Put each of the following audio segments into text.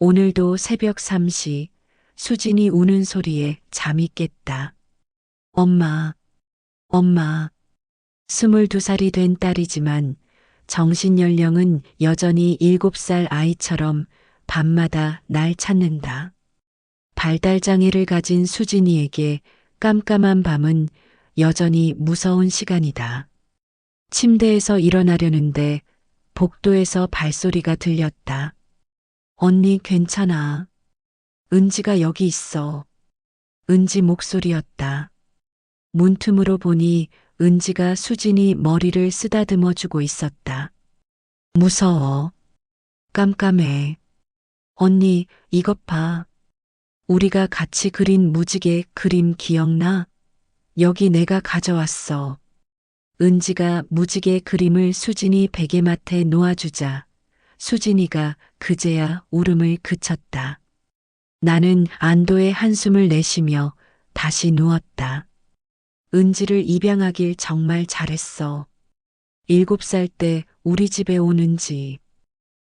오늘도 새벽 3시 수진이 우는 소리에 잠이 깼다. 엄마, 엄마. 22살이 된 딸이지만 정신 연령은 여전히 7살 아이처럼 밤마다 날 찾는다. 발달장애를 가진 수진이에게 깜깜한 밤은 여전히 무서운 시간이다. 침대에서 일어나려는데 복도에서 발소리가 들렸다. 언니 괜찮아. 은지가 여기 있어. 은지 목소리였다. 문틈으로 보니 은지가 수진이 머리를 쓰다듬어 주고 있었다. 무서워. 깜깜해. 언니, 이것 봐. 우리가 같이 그린 무지개 그림 기억나? 여기 내가 가져왔어. 은지가 무지개 그림을 수진이 베개맡에 놓아주자 수진이가 그제야 울음을 그쳤다. 나는 안도의 한숨을 내쉬며 다시 누웠다. 은지를 입양하길 정말 잘했어. 7살 때 우리 집에 온 은지.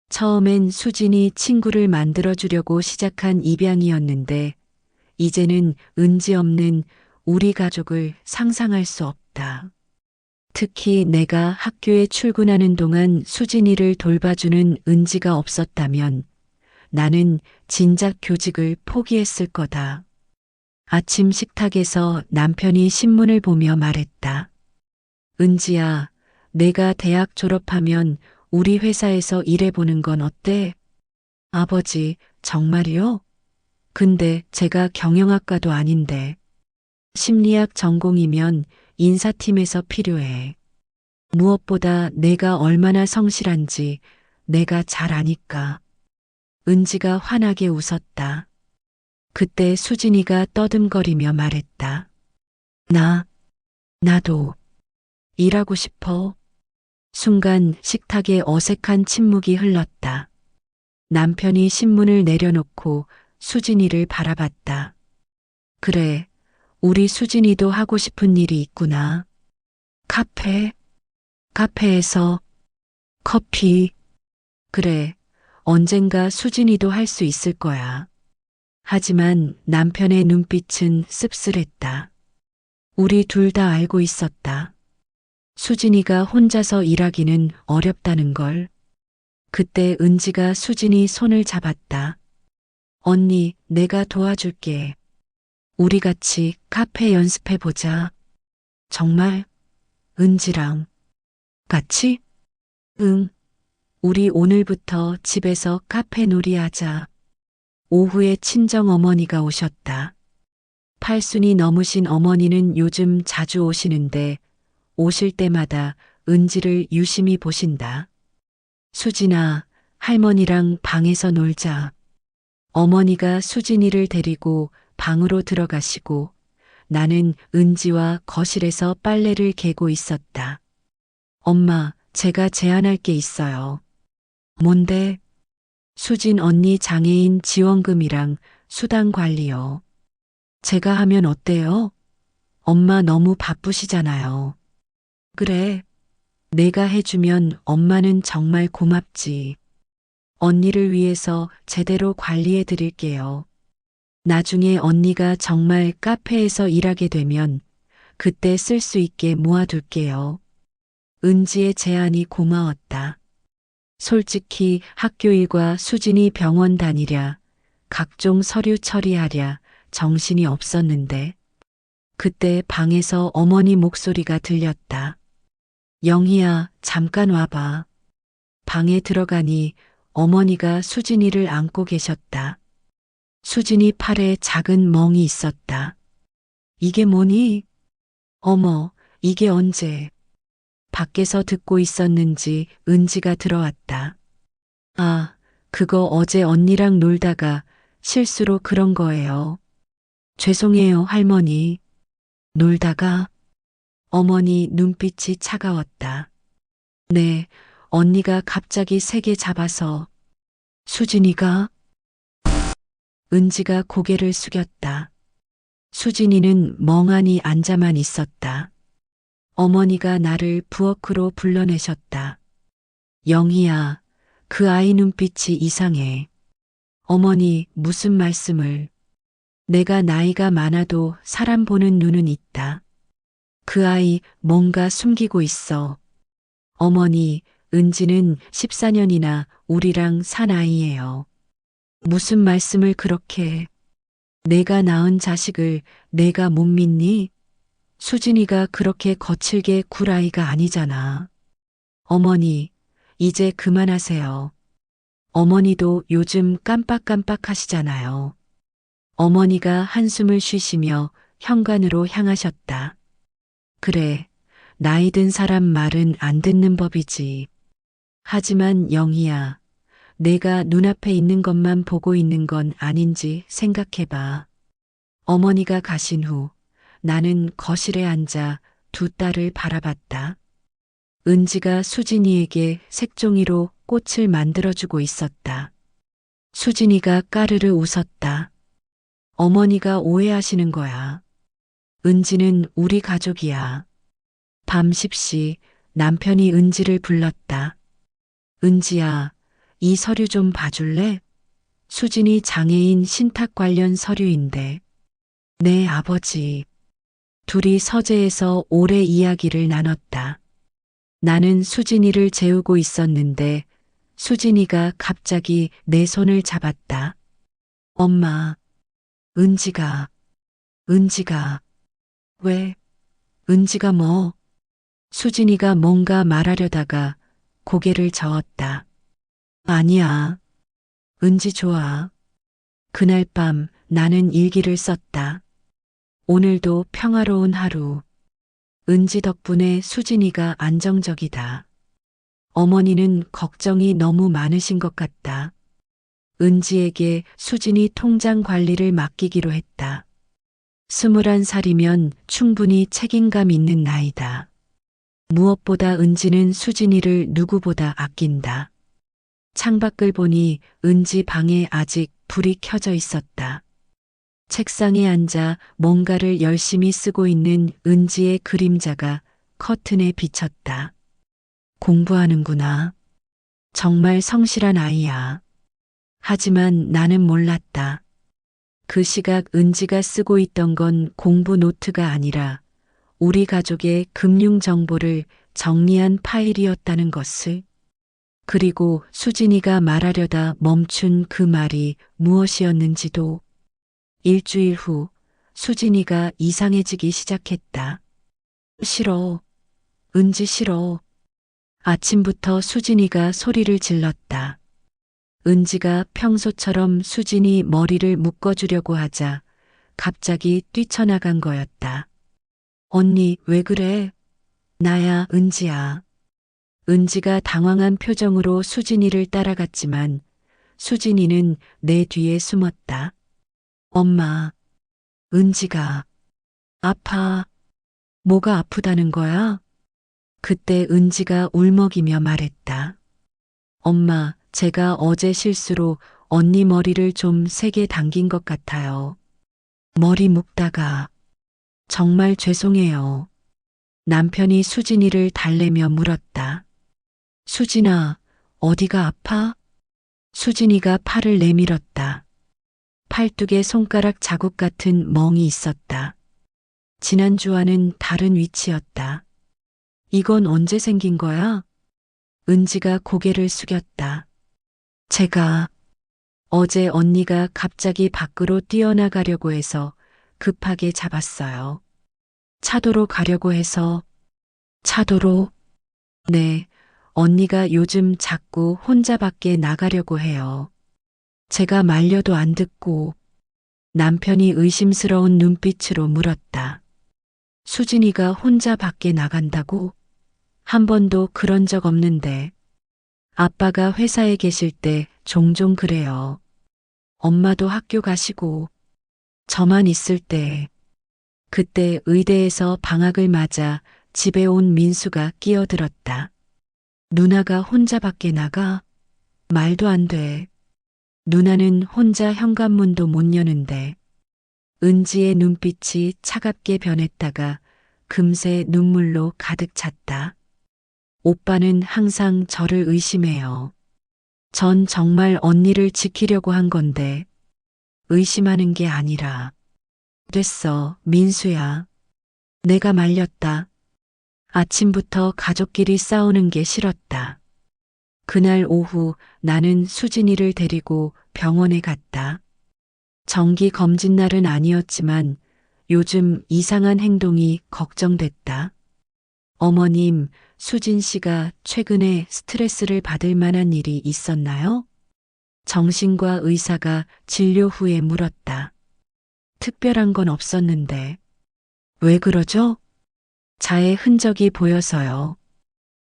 처음엔 수진이 친구를 만들어주려고 시작한 입양이었는데 이제는 은지 없는 우리 가족을 상상할 수 없다. 특히 내가 학교에 출근하는 동안 수진이를 돌봐주는 은지가 없었다면 나는 진작 교직을 포기했을 거다. 아침 식탁에서 남편이 신문을 보며 말했다. 은지야, 내가 대학 졸업하면 우리 회사에서 일해보는 건 어때? 아버지, 정말이요? 근데 제가 경영학과도 아닌데. 심리학 전공이면 인사팀에서 필요해. 무엇보다 내가 얼마나 성실한지 내가 잘 아니까. 은지가 환하게 웃었다. 그때 수진이가 떠듬거리며 말했다. 나도 일하고 싶어. 순간 식탁에 어색한 침묵이 흘렀다. 남편이 신문을 내려놓고 수진이를 바라봤다. 그래, 우리 수진이도 하고 싶은 일이 있구나. 카페에서 커피. 그래, 언젠가 수진이도 할 수 있을 거야. 하지만 남편의 눈빛은 씁쓸했다. 우리 둘 다 알고 있었다. 수진이가 혼자서 일하기는 어렵다는 걸. 그때 은지가 수진이 손을 잡았다. 언니, 내가 도와줄게. 우리 같이 카페 연습해 보자. 정말? 은지랑 같이? 응. 우리 오늘부터 집에서 카페 놀이하자. 오후에 친정 어머니가 오셨다. 팔순이 넘으신 어머니는 요즘 자주 오시는데 오실 때마다 은지를 유심히 보신다. 수진아, 할머니랑 방에서 놀자. 어머니가 수진이를 데리고 방으로 들어가시고 나는 은지와 거실에서 빨래를 개고 있었다. 엄마, 제가 제안할 게 있어요. 뭔데? 수진 언니 장애인 지원금이랑 수당 관리요. 제가 하면 어때요? 엄마 너무 바쁘시잖아요. 그래. 내가 해주면 엄마는 정말 고맙지. 언니를 위해서 제대로 관리해 드릴게요. 나중에 언니가 정말 카페에서 일하게 되면 그때 쓸 수 있게 모아둘게요. 은지의 제안이 고마웠다. 솔직히 학교 일과 수진이 병원 다니랴, 각종 서류 처리하랴 정신이 없었는데 그때 방에서 어머니 목소리가 들렸다. 영희야, 잠깐 와봐. 방에 들어가니 어머니가 수진이를 안고 계셨다. 수진이 팔에 작은 멍이 있었다. 이게 뭐니? 어머, 이게 언제? 밖에서 듣고 있었는지 은지가 들어왔다. 아, 그거 어제 언니랑 놀다가 실수로 그런 거예요. 죄송해요, 할머니. 놀다가? 어머니 눈빛이 차가웠다. 네, 언니가 갑자기 세게 잡아서. 수진이가? 은지가 고개를 숙였다. 수진이는 멍하니 앉아만 있었다. 어머니가 나를 부엌으로 불러내셨다. 영희야, 그 아이 눈빛이 이상해. 어머니, 무슨 말씀을. 내가 나이가 많아도 사람 보는 눈은 있다. 그 아이 뭔가 숨기고 있어. 어머니, 은지는 14년이나 우리랑 산 아이예요. 무슨 말씀을 그렇게. 내가 낳은 자식을 내가 못 믿니? 수진이가 그렇게 거칠게 굴 아이가 아니잖아. 어머니, 이제 그만하세요. 어머니도 요즘 깜빡깜빡 하시잖아요. 어머니가 한숨을 쉬시며 현관으로 향하셨다. 그래, 나이 든 사람 말은 안 듣는 법이지. 하지만 영희야, 내가 눈앞에 있는 것만 보고 있는 건 아닌지 생각해봐. 어머니가 가신 후 나는 거실에 앉아 두 딸을 바라봤다. 은지가 수진이에게 색종이로 꽃을 만들어주고 있었다. 수진이가 까르르 웃었다. 어머니가 오해하시는 거야. 은지는 우리 가족이야. 밤 10시 남편이 은지를 불렀다. 은지야, 이 서류 좀 봐줄래? 수진이 장애인 신탁 관련 서류인데. 네, 아버지. 둘이 서재에서 오래 이야기를 나눴다. 나는 수진이를 재우고 있었는데 수진이가 갑자기 내 손을 잡았다. 엄마, 은지가, 왜, 은지가 뭐? 수진이가 뭔가 말하려다가 고개를 저었다. 아니야, 은지 좋아. 그날 밤 나는 일기를 썼다. 오늘도 평화로운 하루. 은지 덕분에 수진이가 안정적이다. 어머니는 걱정이 너무 많으신 것 같다. 은지에게 수진이 통장 관리를 맡기기로 했다. 21살이면 충분히 책임감 있는 나이다. 무엇보다 은지는 수진이를 누구보다 아낀다. 창밖을 보니 은지 방에 아직 불이 켜져 있었다. 책상에 앉아 뭔가를 열심히 쓰고 있는 은지의 그림자가 커튼에 비쳤다. 공부하는구나. 정말 성실한 아이야. 하지만 나는 몰랐다. 그 시각 은지가 쓰고 있던 건 공부 노트가 아니라 우리 가족의 금융 정보를 정리한 파일이었다는 것을. 그리고 수진이가 말하려다 멈춘 그 말이 무엇이었는지도. 일주일 후 수진이가 이상해지기 시작했다. 싫어. 은지 싫어. 아침부터 수진이가 소리를 질렀다. 은지가 평소처럼 수진이 머리를 묶어주려고 하자 갑자기 뛰쳐나간 거였다. 언니, 왜 그래? 나야, 은지야. 은지가 당황한 표정으로 수진이를 따라갔지만 수진이는 내 뒤에 숨었다. 엄마, 은지가 아파. 뭐가 아프다는 거야? 그때 은지가 울먹이며 말했다. 엄마, 제가 어제 실수로 언니 머리를 좀 세게 당긴 것 같아요. 머리 묶다가. 정말 죄송해요. 남편이 수진이를 달래며 물었다. 수진아, 어디가 아파? 수진이가 팔을 내밀었다. 팔뚝에 손가락 자국 같은 멍이 있었다. 지난주와는 다른 위치였다. 이건 언제 생긴 거야? 은지가 고개를 숙였다. 제가 어제 언니가 갑자기 밖으로 뛰어나가려고 해서 급하게 잡았어요. 차도로 가려고 해서. 차도로? 네, 언니가 요즘 자꾸 혼자 밖에 나가려고 해요. 제가 말려도 안 듣고. 남편이 의심스러운 눈빛으로 물었다. 수진이가 혼자 밖에 나간다고? 한 번도 그런 적 없는데. 아빠가 회사에 계실 때 종종 그래요. 엄마도 학교 가시고 저만 있을 때. 그때 의대에서 방학을 맞아 집에 온 민수가 끼어들었다. 누나가 혼자 밖에 나가? 말도 안 돼. 누나는 혼자 현관문도 못 여는데. 은지의 눈빛이 차갑게 변했다가 금세 눈물로 가득 찼다. 오빠는 항상 저를 의심해요. 전 정말 언니를 지키려고 한 건데 의심하는 게 아니라. 됐어, 민수야. 내가 말렸다. 아침부터 가족끼리 싸우는 게 싫었다. 그날 오후 나는 수진이를 데리고 병원에 갔다. 정기 검진 날은 아니었지만 요즘 이상한 행동이 걱정됐다. 어머님, 수진 씨가 최근에 스트레스를 받을 만한 일이 있었나요? 정신과 의사가 진료 후에 물었다. 특별한 건 없었는데. 왜 그러죠? 자해 흔적이 보여서요.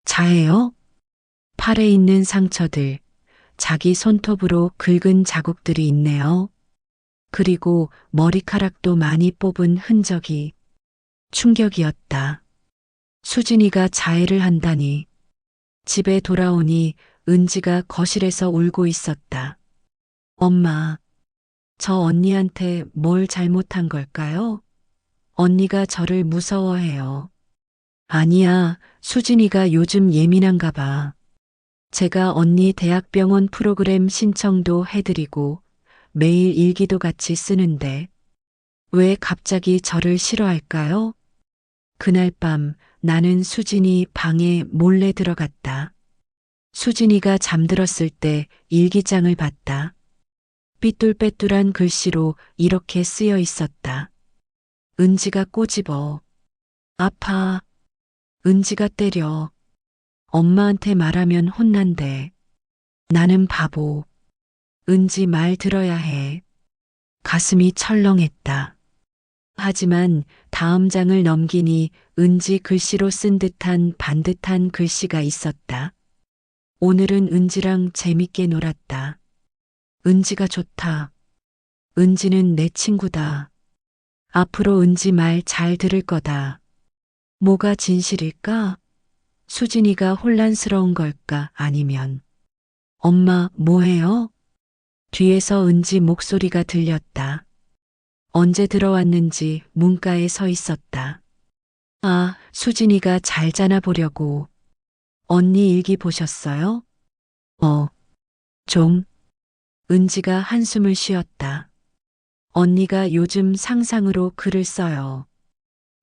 자해요? 팔에 있는 상처들, 자기 손톱으로 긁은 자국들이 있네요. 그리고 머리카락도 많이 뽑은 흔적이. 충격이었다. 수진이가 자해를 한다니. 집에 돌아오니 은지가 거실에서 울고 있었다. 엄마, 저 언니한테 뭘 잘못한 걸까요? 언니가 저를 무서워해요. 아니야, 수진이가 요즘 예민한가 봐. 제가 언니 대학병원 프로그램 신청도 해드리고 매일 일기도 같이 쓰는데 왜 갑자기 저를 싫어할까요? 그날 밤 나는 수진이 방에 몰래 들어갔다. 수진이가 잠들었을 때 일기장을 봤다. 삐뚤빼뚤한 글씨로 이렇게 쓰여 있었다. 은지가 꼬집어. 아파. 은지가 때려. 엄마한테 말하면 혼난대. 나는 바보. 은지 말 들어야 해. 가슴이 철렁했다. 하지만 다음 장을 넘기니 은지 글씨로 쓴 듯한 반듯한 글씨가 있었다. 오늘은 은지랑 재밌게 놀았다. 은지가 좋다. 은지는 내 친구다. 앞으로 은지 말 잘 들을 거다. 뭐가 진실일까? 수진이가 혼란스러운 걸까? 아니면 엄마 뭐해요? 뒤에서 은지 목소리가 들렸다. 언제 들어왔는지 문가에 서 있었다. 아, 수진이가 잘 자나 보려고. 언니 일기 보셨어요? 좀. 은지가 한숨을 쉬었다. 언니가 요즘 상상으로 글을 써요.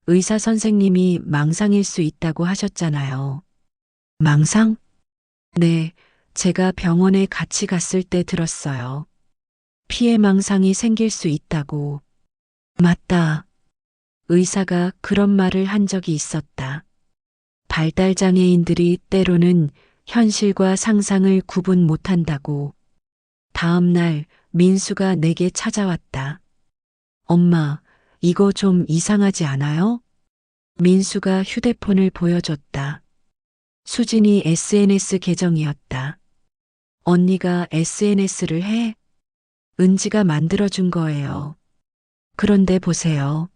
의사 선생님이 망상일 수 있다고 하셨잖아요. 망상? 네, 제가 병원에 같이 갔을 때 들었어요. 피해 망상이 생길 수 있다고. 맞다. 의사가 그런 말을 한 적이 있었다. 발달장애인들이 때로는 현실과 상상을 구분 못한다고. 다음 날 민수가 내게 찾아왔다. 엄마, 이거 좀 이상하지 않아요? 민수가 휴대폰을 보여줬다. 수진이 SNS 계정이었다. 언니가 SNS를 해? 은지가 만들어준 거예요. 그런데 보세요.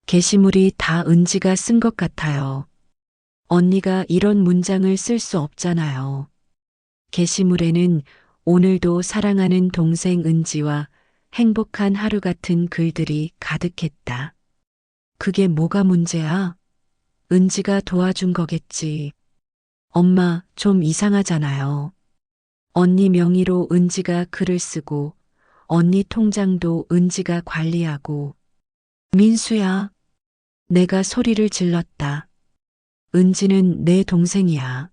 게시물이 다 은지가 쓴 것 같아요. 언니가 이런 문장을 쓸 수 없잖아요. 게시물에는 오늘도 사랑하는 동생 은지와 행복한 하루 같은 글들이 가득했다. 그게 뭐가 문제야? 은지가 도와준 거겠지. 엄마, 좀 이상하잖아요. 언니 명의로 은지가 글을 쓰고 언니 통장도 은지가 관리하고. 민수야. 내가 소리를 질렀다. 은지는 내 동생이야.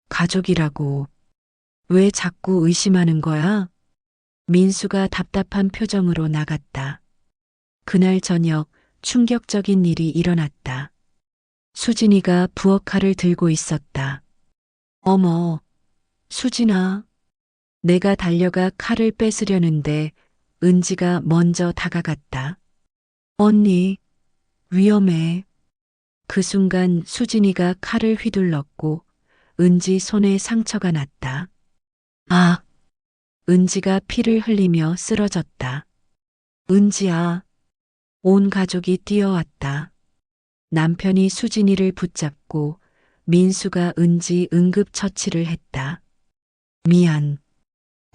가족이라고. 왜 자꾸 의심하는 거야? 민수가 답답한 표정으로 나갔다. 그날 저녁 충격적인 일이 일어났다. 수진이가 부엌칼을 들고 있었다. 어머, 수진아. 내가 달려가 칼을 뺏으려는데 은지가 먼저 다가갔다. 언니, 위험해. 그 순간 수진이가 칼을 휘둘렀고 은지 손에 상처가 났다. 아, 은지가 피를 흘리며 쓰러졌다. 은지야. 온 가족이 뛰어왔다. 남편이 수진이를 붙잡고 민수가 은지 응급처치를 했다.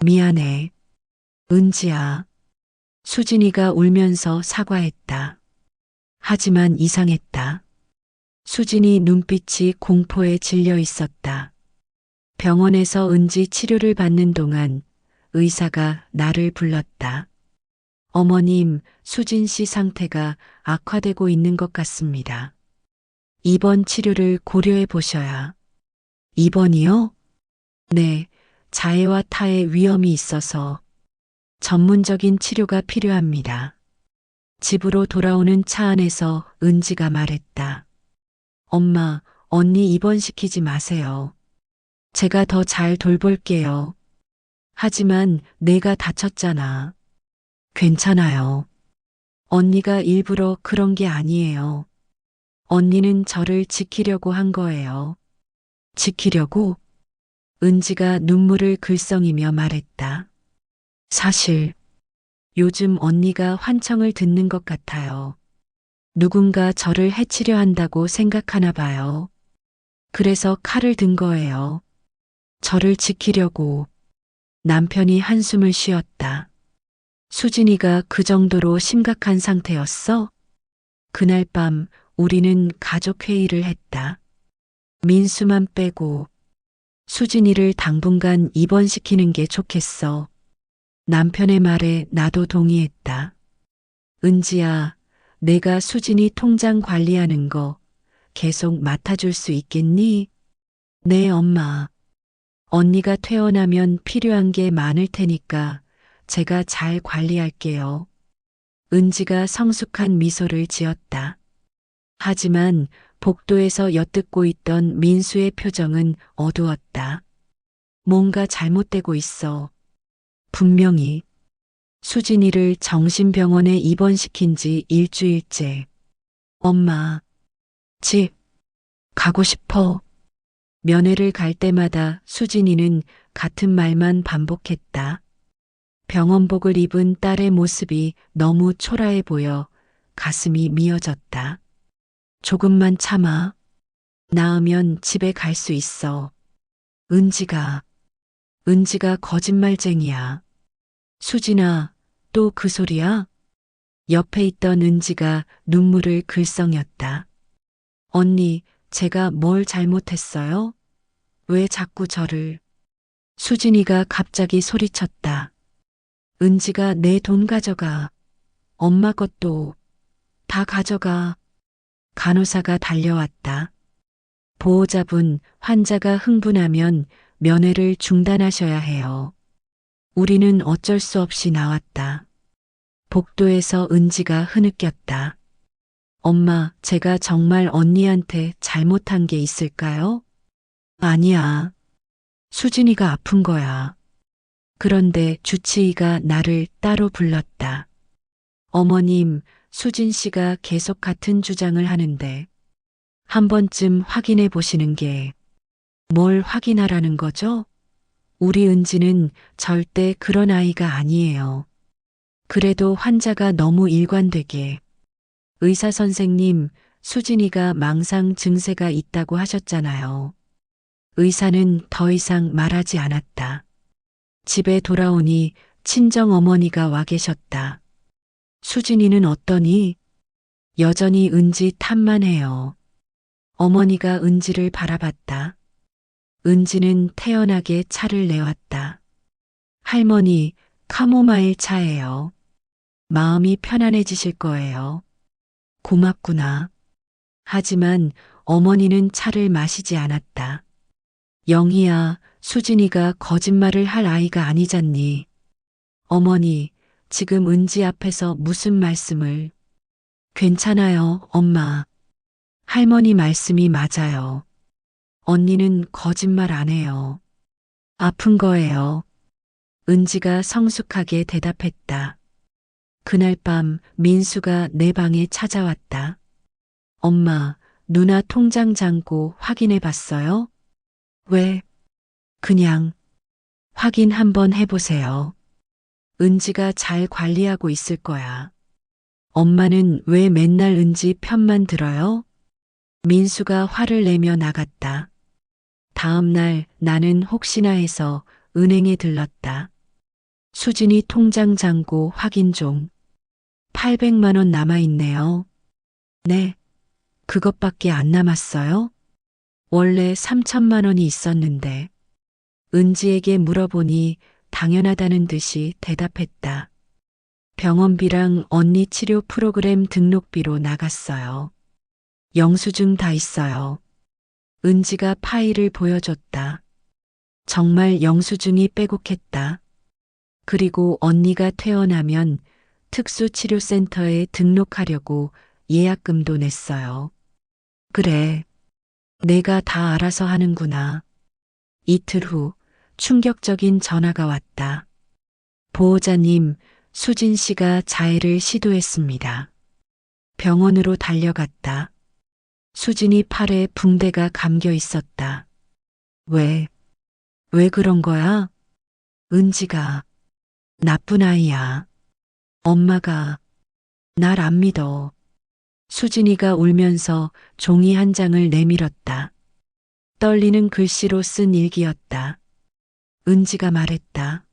미안해. 은지야. 수진이가 울면서 사과했다. 하지만 이상했다. 수진이 눈빛이 공포에 질려 있었다. 병원에서 은지 치료를 받는 동안 의사가 나를 불렀다. 어머님, 수진 씨 상태가 악화되고 있는 것 같습니다. 입원 치료를 고려해 보셔야. 입원이요? 네, 자해와 타해 위험이 있어서 전문적인 치료가 필요합니다. 집으로 돌아오는 차 안에서 은지가 말했다. 엄마, 언니 입원시키지 마세요. 제가 더 잘 돌볼게요. 하지만 내가 다쳤잖아. 괜찮아요. 언니가 일부러 그런 게 아니에요. 언니는 저를 지키려고 한 거예요. 지키려고? 은지가 눈물을 글썽이며 말했다. 사실, 요즘 언니가 환청을 듣는 것 같아요. 누군가 저를 해치려 한다고 생각하나 봐요. 그래서 칼을 든 거예요. 저를 지키려고. 남편이 한숨을 쉬었다. 수진이가 그 정도로 심각한 상태였어? 그날 밤 우리는 가족 회의를 했다. 민수만 빼고 수진이를 당분간 입원시키는 게 좋겠어. 남편의 말에 나도 동의했다. 은지야, 내가 수진이 통장 관리하는 거 계속 맡아줄 수 있겠니? 네, 엄마. 언니가 퇴원하면 필요한 게 많을 테니까 제가 잘 관리할게요. 은지가 성숙한 미소를 지었다. 하지만 복도에서 엿듣고 있던 민수의 표정은 어두웠다. 뭔가 잘못되고 있어. 분명히 수진이를 정신병원에 입원시킨 지 일주일째. 엄마, 집 가고 싶어. 면회를 갈 때마다 수진이는 같은 말만 반복했다. 병원복을 입은 딸의 모습이 너무 초라해 보여 가슴이 미어졌다. 조금만 참아. 나으면 집에 갈 수 있어. 은지가 거짓말쟁이야. 수진아, 또 그 소리야? 옆에 있던 은지가 눈물을 글썽였다. 언니, 제가 뭘 잘못했어요? 왜 자꾸 저를? 수진이가 갑자기 소리쳤다. 은지가 내 돈 가져가. 엄마 것도 다 가져가. 간호사가 달려왔다. 보호자분, 환자가 흥분하면 면회를 중단하셔야 해요. 우리는 어쩔 수 없이 나왔다. 복도에서 은지가 흐느꼈다. 엄마, 제가 정말 언니한테 잘못한 게 있을까요? 아니야. 수진이가 아픈 거야. 그런데 주치의가 나를 따로 불렀다. 어머님, 수진 씨가 계속 같은 주장을 하는데 한 번쯤 확인해 보시는 게 뭘 확인하라는 거죠? 우리 은지는 절대 그런 아이가 아니에요. 그래도 환자가 너무 일관되게 의사 선생님, 수진이가 망상 증세가 있다고 하셨잖아요. 의사는 더 이상 말하지 않았다. 집에 돌아오니 친정 어머니가 와 계셨다. 수진이는 어떠니? 여전히 은지 탓만 해요. 어머니가 은지를 바라봤다. 은지는 태연하게 차를 내왔다. 할머니, 카모마일 차예요. 마음이 편안해지실 거예요. 고맙구나. 하지만 어머니는 차를 마시지 않았다. 영희야, 수진이가 거짓말을 할 아이가 아니잖니. 어머니, 지금 은지 앞에서 무슨 말씀을. 괜찮아요, 엄마. 할머니 말씀이 맞아요. 언니는 거짓말 안 해요. 아픈 거예요. 은지가 성숙하게 대답했다. 그날 밤 민수가 내 방에 찾아왔다. 엄마, 누나 통장 잔고 확인해 봤어요? 왜? 그냥 확인 한번 해보세요. 은지가 잘 관리하고 있을 거야. 엄마는 왜 맨날 은지 편만 들어요? 민수가 화를 내며 나갔다. 다음 날 나는 혹시나 해서 은행에 들렀다. 수진이 통장 잔고 확인 좀. 800만 원 남아있네요. 네, 그것밖에 안 남았어요? 원래 3천만 원이 있었는데. 은지에게 물어보니 당연하다는 듯이 대답했다. 병원비랑 언니 치료 프로그램 등록비로 나갔어요. 영수증 다 있어요. 은지가 파일을 보여줬다. 정말 영수증이 빼곡했다. 그리고 언니가 퇴원하면 특수치료센터에 등록하려고 예약금도 냈어요. 그래, 내가 다 알아서 하는구나. 이틀 후 충격적인 전화가 왔다. 보호자님, 수진 씨가 자해를 시도했습니다. 병원으로 달려갔다. 수진이 팔에 붕대가 감겨 있었다. 왜 그런 거야? 은지가 나쁜 아이야. 엄마가 날 안 믿어. 수진이가 울면서 종이 한 장을 내밀었다. 떨리는 글씨로 쓴 일기였다. 은지가 말했다.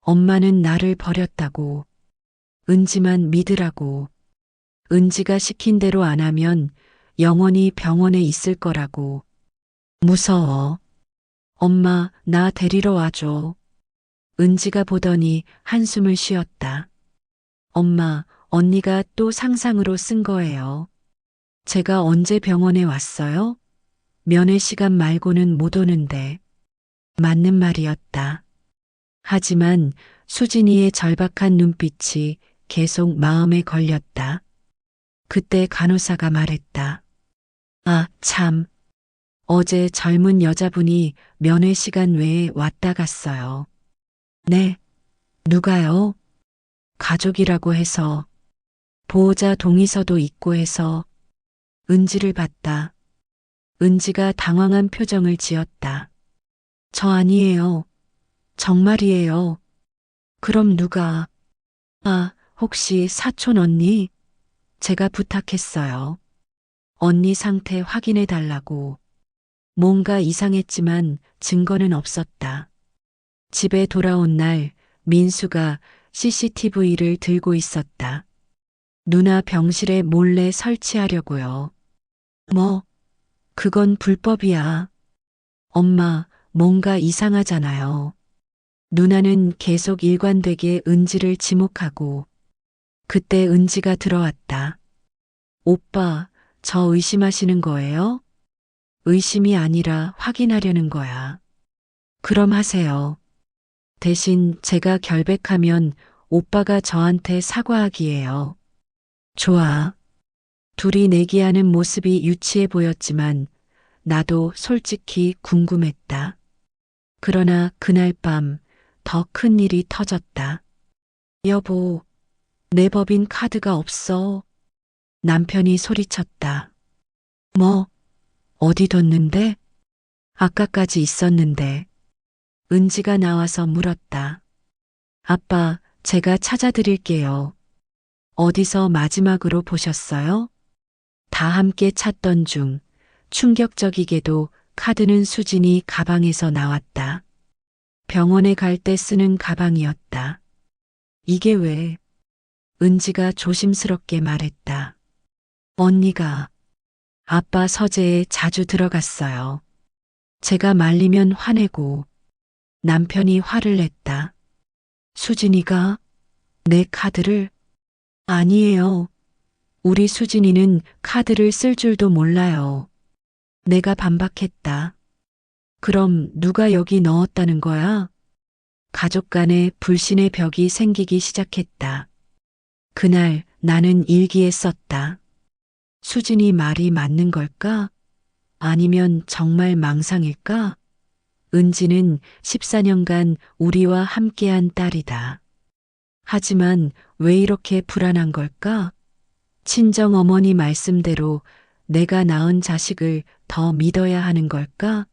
엄마는 나를 버렸다고. 은지만 믿으라고. 은지가 시킨 대로 안 하면 영원히 병원에 있을 거라고. 무서워. 엄마, 나 데리러 와줘. 은지가 보더니 한숨을 쉬었다. 엄마, 언니가 또 상상으로 쓴 거예요. 제가 언제 병원에 왔어요? 면회 시간 말고는 못 오는데. 맞는 말이었다. 하지만 수진이의 절박한 눈빛이 계속 마음에 걸렸다. 그때 간호사가 말했다. 아, 참. 어제 젊은 여자분이 면회 시간 외에 왔다 갔어요. 네. 누가요? 가족이라고 해서. 보호자 동의서도 있고 해서. 은지를 봤다. 은지가 당황한 표정을 지었다. 저 아니에요. 정말이에요. 그럼 누가? 아, 혹시 사촌 언니? 제가 부탁했어요. 언니 상태 확인해 달라고. 뭔가 이상했지만 증거는 없었다. 집에 돌아온 날 민수가 CCTV를 들고 있었다. 누나 병실에 몰래 설치하려고요. 뭐, 그건 불법이야. 엄마, 뭔가 이상하잖아요. 누나는 계속 일관되게 은지를 지목하고 그때 은지가 들어왔다. 오빠, 저 의심하시는 거예요? 의심이 아니라 확인하려는 거야. 그럼 하세요. 대신 제가 결백하면 오빠가 저한테 사과하기예요. 좋아. 둘이 내기하는 모습이 유치해 보였지만 나도 솔직히 궁금했다. 그러나 그날 밤 더 큰 일이 터졌다. 여보, 내 법인 카드가 없어. 남편이 소리쳤다. 뭐, 어디 뒀는데? 아까까지 있었는데. 은지가 나와서 물었다. 아빠, 제가 찾아드릴게요. 어디서 마지막으로 보셨어요? 다 함께 찾던 중 충격적이게도 카드는 수진이 가방에서 나왔다. 병원에 갈 때 쓰는 가방이었다. 이게 왜? 은지가 조심스럽게 말했다. 언니가 아빠 서재에 자주 들어갔어요. 제가 말리면 화내고 남편이 화를 냈다. 수진이가 내 카드를? 아니에요. 우리 수진이는 카드를 쓸 줄도 몰라요. 내가 반박했다. 그럼 누가 여기 넣었다는 거야? 가족 간에 불신의 벽이 생기기 시작했다. 그날 나는 일기에 썼다. 수진이 말이 맞는 걸까? 아니면 정말 망상일까? 은지는 14년간 우리와 함께한 딸이다. 하지만 왜 이렇게 불안한 걸까? 친정 어머니 말씀대로 내가 낳은 자식을 더 믿어야 하는 걸까?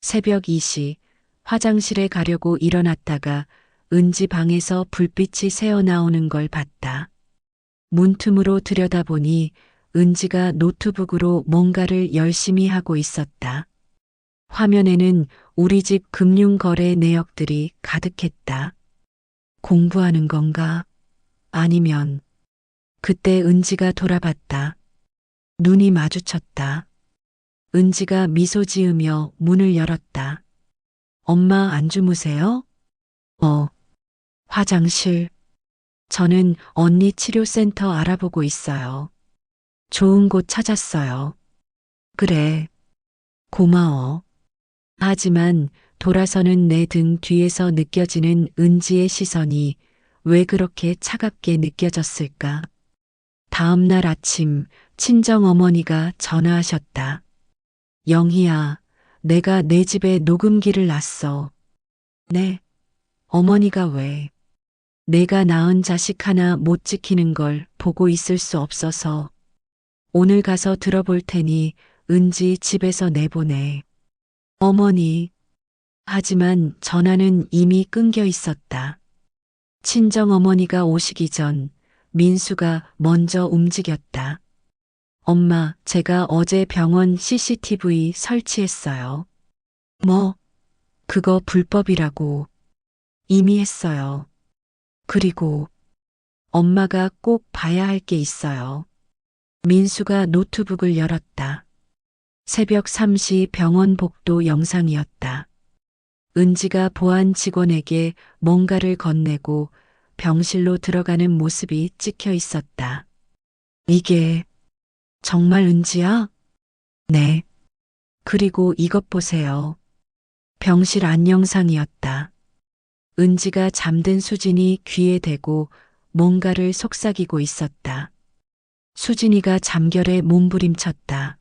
새벽 2시 화장실에 가려고 일어났다가 은지 방에서 불빛이 새어나오는 걸 봤다. 문틈으로 들여다보니 은지가 노트북으로 뭔가를 열심히 하고 있었다. 화면에는 우리 집 금융거래 내역들이 가득했다. 공부하는 건가? 아니면 그때 은지가 돌아봤다. 눈이 마주쳤다. 은지가 미소 지으며 문을 열었다. 엄마 안 주무세요? 화장실. 저는 언니 치료센터 알아보고 있어요. 좋은 곳 찾았어요. 그래, 고마워. 하지만 돌아서는 내 등 뒤에서 느껴지는 은지의 시선이 왜 그렇게 차갑게 느껴졌을까? 다음 날 아침 친정어머니가 전화하셨다. 영희야, 내가 내 집에 녹음기를 놨어. 네, 어머니가 왜? 내가 낳은 자식 하나 못 지키는 걸 보고 있을 수 없어서 오늘 가서 들어볼 테니 은지 집에서 내보내. 어머니. 하지만 전화는 이미 끊겨 있었다. 친정어머니가 오시기 전 민수가 먼저 움직였다. 엄마, 제가 어제 병원 CCTV 설치했어요. 뭐, 그거 불법이라고. 이미 했어요. 그리고 엄마가 꼭 봐야 할 게 있어요. 민수가 노트북을 열었다. 새벽 3시 병원 복도 영상이었다. 은지가 보안 직원에게 뭔가를 건네고 병실로 들어가는 모습이 찍혀 있었다. 이게 정말 은지야? 네. 그리고 이것 보세요. 병실 안 영상이었다. 은지가 잠든 수진이 귀에 대고 뭔가를 속삭이고 있었다. 수진이가 잠결에 몸부림쳤다.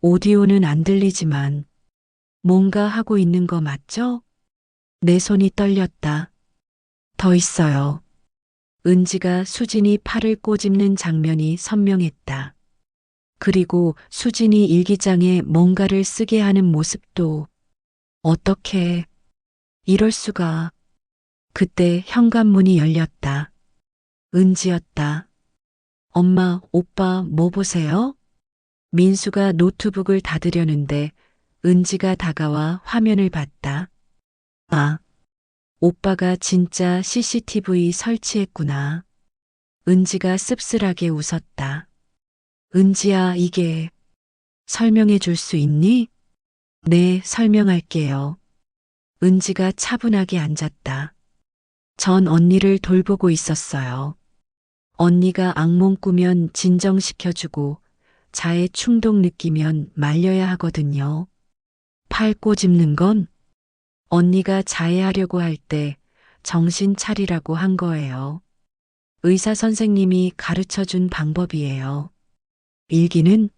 오디오는 안 들리지만 뭔가 하고 있는 거 맞죠? 내 손이 떨렸다. 더 있어요. 은지가 수진이 팔을 꼬집는 장면이 선명했다. 그리고 수진이 일기장에 뭔가를 쓰게 하는 모습도 어떻게 이럴 수가. 그때 현관문이 열렸다. 은지였다. 엄마, 오빠 뭐 보세요? 민수가 노트북을 닫으려는데 은지가 다가와 화면을 봤다. 아, 오빠가 진짜 CCTV 설치했구나. 은지가 씁쓸하게 웃었다. 은지야, 이게 설명해 줄 수 있니? 네, 설명할게요. 은지가 차분하게 앉았다. 전 언니를 돌보고 있었어요. 언니가 악몽 꾸면 진정시켜주고 자해 충동 느끼면 말려야 하거든요. 팔 꼬집는 건 언니가 자해하려고 할 때 정신 차리라고 한 거예요. 의사 선생님이 가르쳐 준 방법이에요. 일기는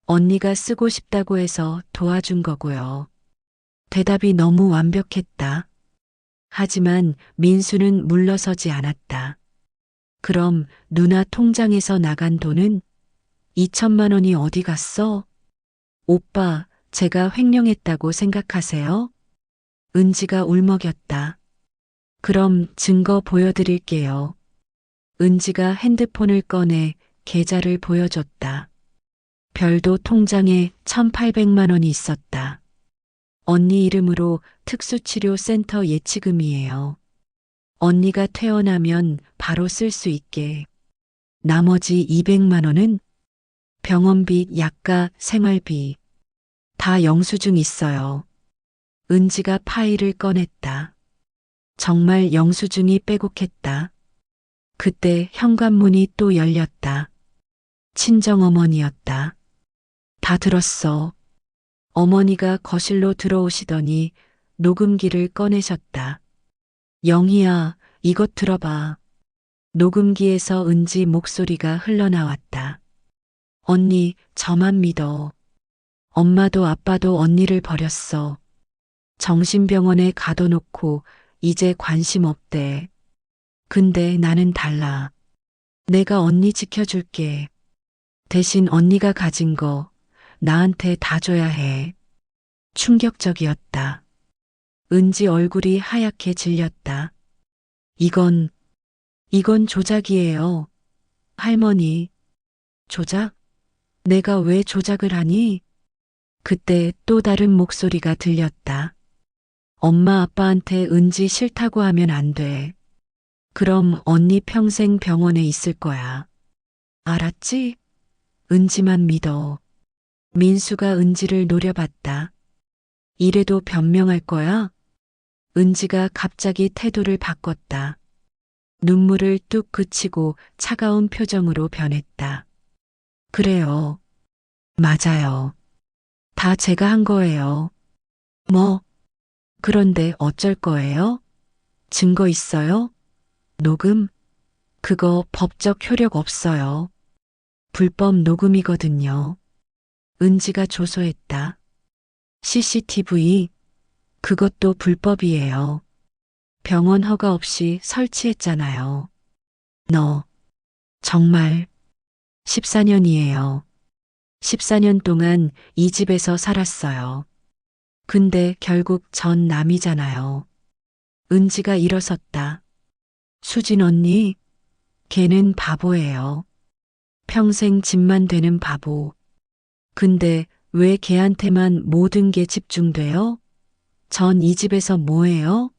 언니가 쓰고 싶다고 해서 도와준 거고요. 대답이 너무 완벽했다. 하지만 민수는 물러서지 않았다. 그럼 누나 통장에서 나간 돈은 2천만 원이 어디 갔어? 오빠, 제가 횡령했다고 생각하세요? 은지가 울먹였다. 그럼 증거 보여드릴게요. 은지가 핸드폰을 꺼내 계좌를 보여줬다. 별도 통장에 1,800만 원이 있었다. 언니 이름으로 특수치료센터 예치금이에요. 언니가 퇴원하면 바로 쓸 수 있게. 나머지 200만 원은 병원비, 약가, 생활비. 다 영수증 있어요. 은지가 파일을 꺼냈다. 정말 영수증이 빼곡했다. 그때 현관문이 또 열렸다. 친정어머니였다. 다 들었어. 어머니가 거실로 들어오시더니 녹음기를 꺼내셨다. 영희야, 이것 들어봐. 녹음기에서 은지 목소리가 흘러나왔다. 언니, 저만 믿어. 엄마도 아빠도 언니를 버렸어. 정신병원에 가둬놓고 이제 관심 없대. 근데 나는 달라. 내가 언니 지켜줄게. 대신 언니가 가진 거 나한테 다 줘야 해. 충격적이었다. 은지 얼굴이 하얗게 질렸다. 이건 조작이에요. 할머니, 조작? 내가 왜 조작을 하니? 그때 또 다른 목소리가 들렸다. 엄마 아빠한테 은지 싫다고 하면 안 돼. 그럼 언니 평생 병원에 있을 거야. 알았지? 은지만 믿어. 민수가 은지를 노려봤다. 이래도 변명할 거야? 은지가 갑자기 태도를 바꿨다. 눈물을 뚝 그치고 차가운 표정으로 변했다. 그래요. 맞아요. 다 제가 한 거예요. 뭐, 그런데 어쩔 거예요? 증거 있어요? 녹음? 그거 법적 효력 없어요. 불법 녹음이거든요. 은지가 조소했다. CCTV, 그것도 불법이에요. 병원 허가 없이 설치했잖아요. 너, 정말 14년이에요. 14년 동안 이 집에서 살았어요. 근데 결국 전 남이잖아요. 은지가 일어섰다. 수진 언니, 걔는 바보예요. 평생 집만 되는 바보. 근데 왜 걔한테만 모든 게 집중돼요? 전 이 집에서 뭐해요?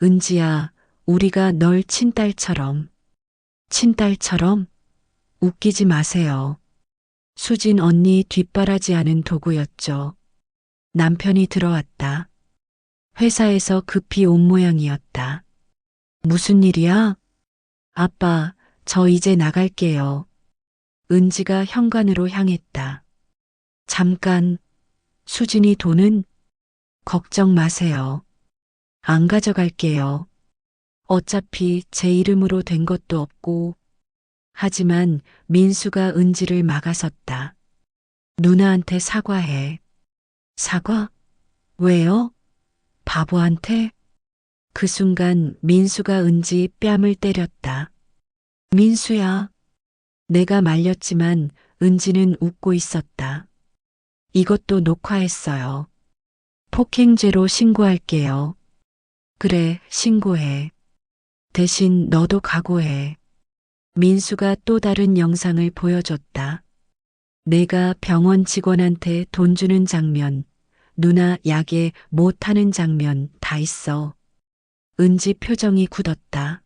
은지야, 우리가 널 친딸처럼. 친딸처럼? 웃기지 마세요. 수진 언니 뒷바라지하는 도구였죠. 남편이 들어왔다. 회사에서 급히 온 모양이었다. 무슨 일이야? 아빠, 저 이제 나갈게요. 은지가 현관으로 향했다. 잠깐, 수진이 돈은? 걱정 마세요. 안 가져갈게요. 어차피 제 이름으로 된 것도 없고. 하지만 민수가 은지를 막아섰다. 누나한테 사과해. 사과? 왜요? 바보한테? 그 순간 민수가 은지 뺨을 때렸다. 민수야. 내가 말렸지만 은지는 웃고 있었다. 이것도 녹화했어요. 폭행죄로 신고할게요. 그래, 신고해. 대신 너도 각오해. 민수가 또 다른 영상을 보여줬다. 내가 병원 직원한테 돈 주는 장면, 누나 약에 못 타는 장면 다 있어. 은지 표정이 굳었다.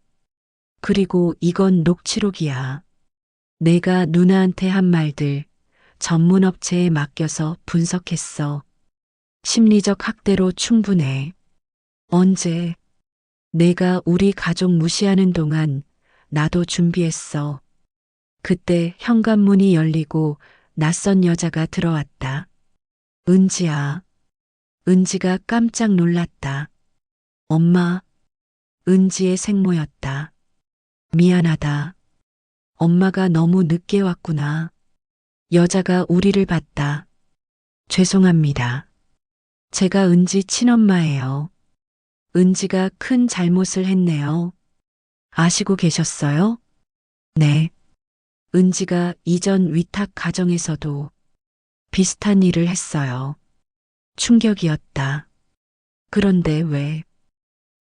그리고 이건 녹취록이야. 내가 누나한테 한 말들 전문 업체에 맡겨서 분석했어. 심리적 학대로 충분해. 언제? 내가 우리 가족 무시하는 동안 나도 준비했어. 그때 현관문이 열리고 낯선 여자가 들어왔다. 은지야. 은지가 깜짝 놀랐다. 엄마. 은지의 생모였다. 미안하다. 엄마가 너무 늦게 왔구나. 여자가 우리를 봤다. 죄송합니다. 제가 은지 친엄마예요. 은지가 큰 잘못을 했네요. 아시고 계셨어요? 네. 은지가 이전 위탁 가정에서도 비슷한 일을 했어요. 충격이었다. 그런데 왜?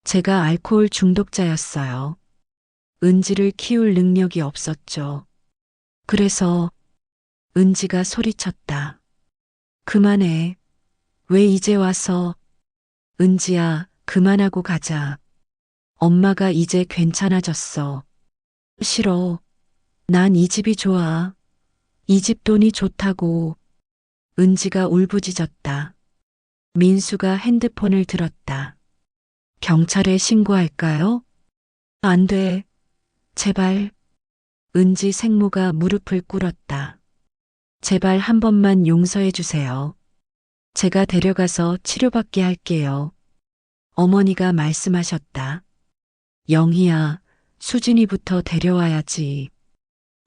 제가 알코올 중독자였어요. 은지를 키울 능력이 없었죠. 그래서 은지가 소리쳤다. 그만해. 왜 이제 와서? 은지야, 그만하고 가자. 엄마가 이제 괜찮아졌어. 싫어. 난 이 집이 좋아. 이 집 돈이 좋다고. 은지가 울부짖었다. 민수가 핸드폰을 들었다. 경찰에 신고할까요? 안 돼. 제발. 은지 생모가 무릎을 꿇었다. 제발 한 번만 용서해 주세요. 제가 데려가서 치료받게 할게요. 어머니가 말씀하셨다. 영희야, 수진이부터 데려와야지.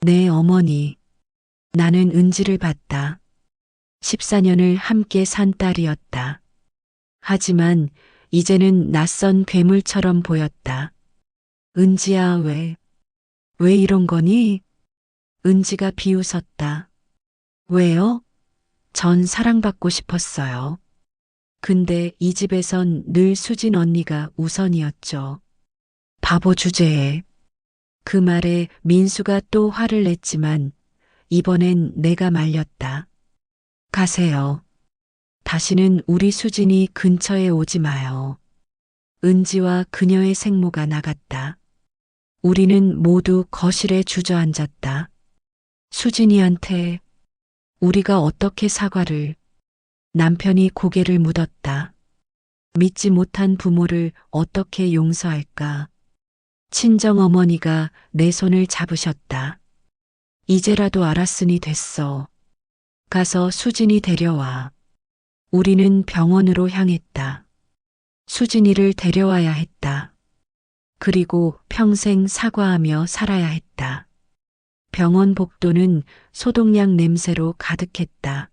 네, 어머니. 나는 은지를 봤다. 14년을 함께 산 딸이었다. 하지만 이제는 낯선 괴물처럼 보였다. 은지야, 왜 이런 거니? 은지가 비웃었다. 왜요? 전 사랑받고 싶었어요. 근데 이 집에선 늘 수진 언니가 우선이었죠. 바보 주제에. 그 말에 민수가 또 화를 냈지만 이번엔 내가 말렸다. 가세요. 다시는 우리 수진이 근처에 오지 마요. 은지와 그녀의 생모가 나갔다. 우리는 모두 거실에 주저앉았다. 수진이한테 우리가 어떻게 사과를. 남편이 고개를 묻었다. 믿지 못한 부모를 어떻게 용서할까? 친정어머니가 내 손을 잡으셨다. 이제라도 알았으니 됐어. 가서 수진이 데려와. 우리는 병원으로 향했다. 수진이를 데려와야 했다. 그리고 평생 사과하며 살아야 했다. 병원 복도는 소독약 냄새로 가득했다.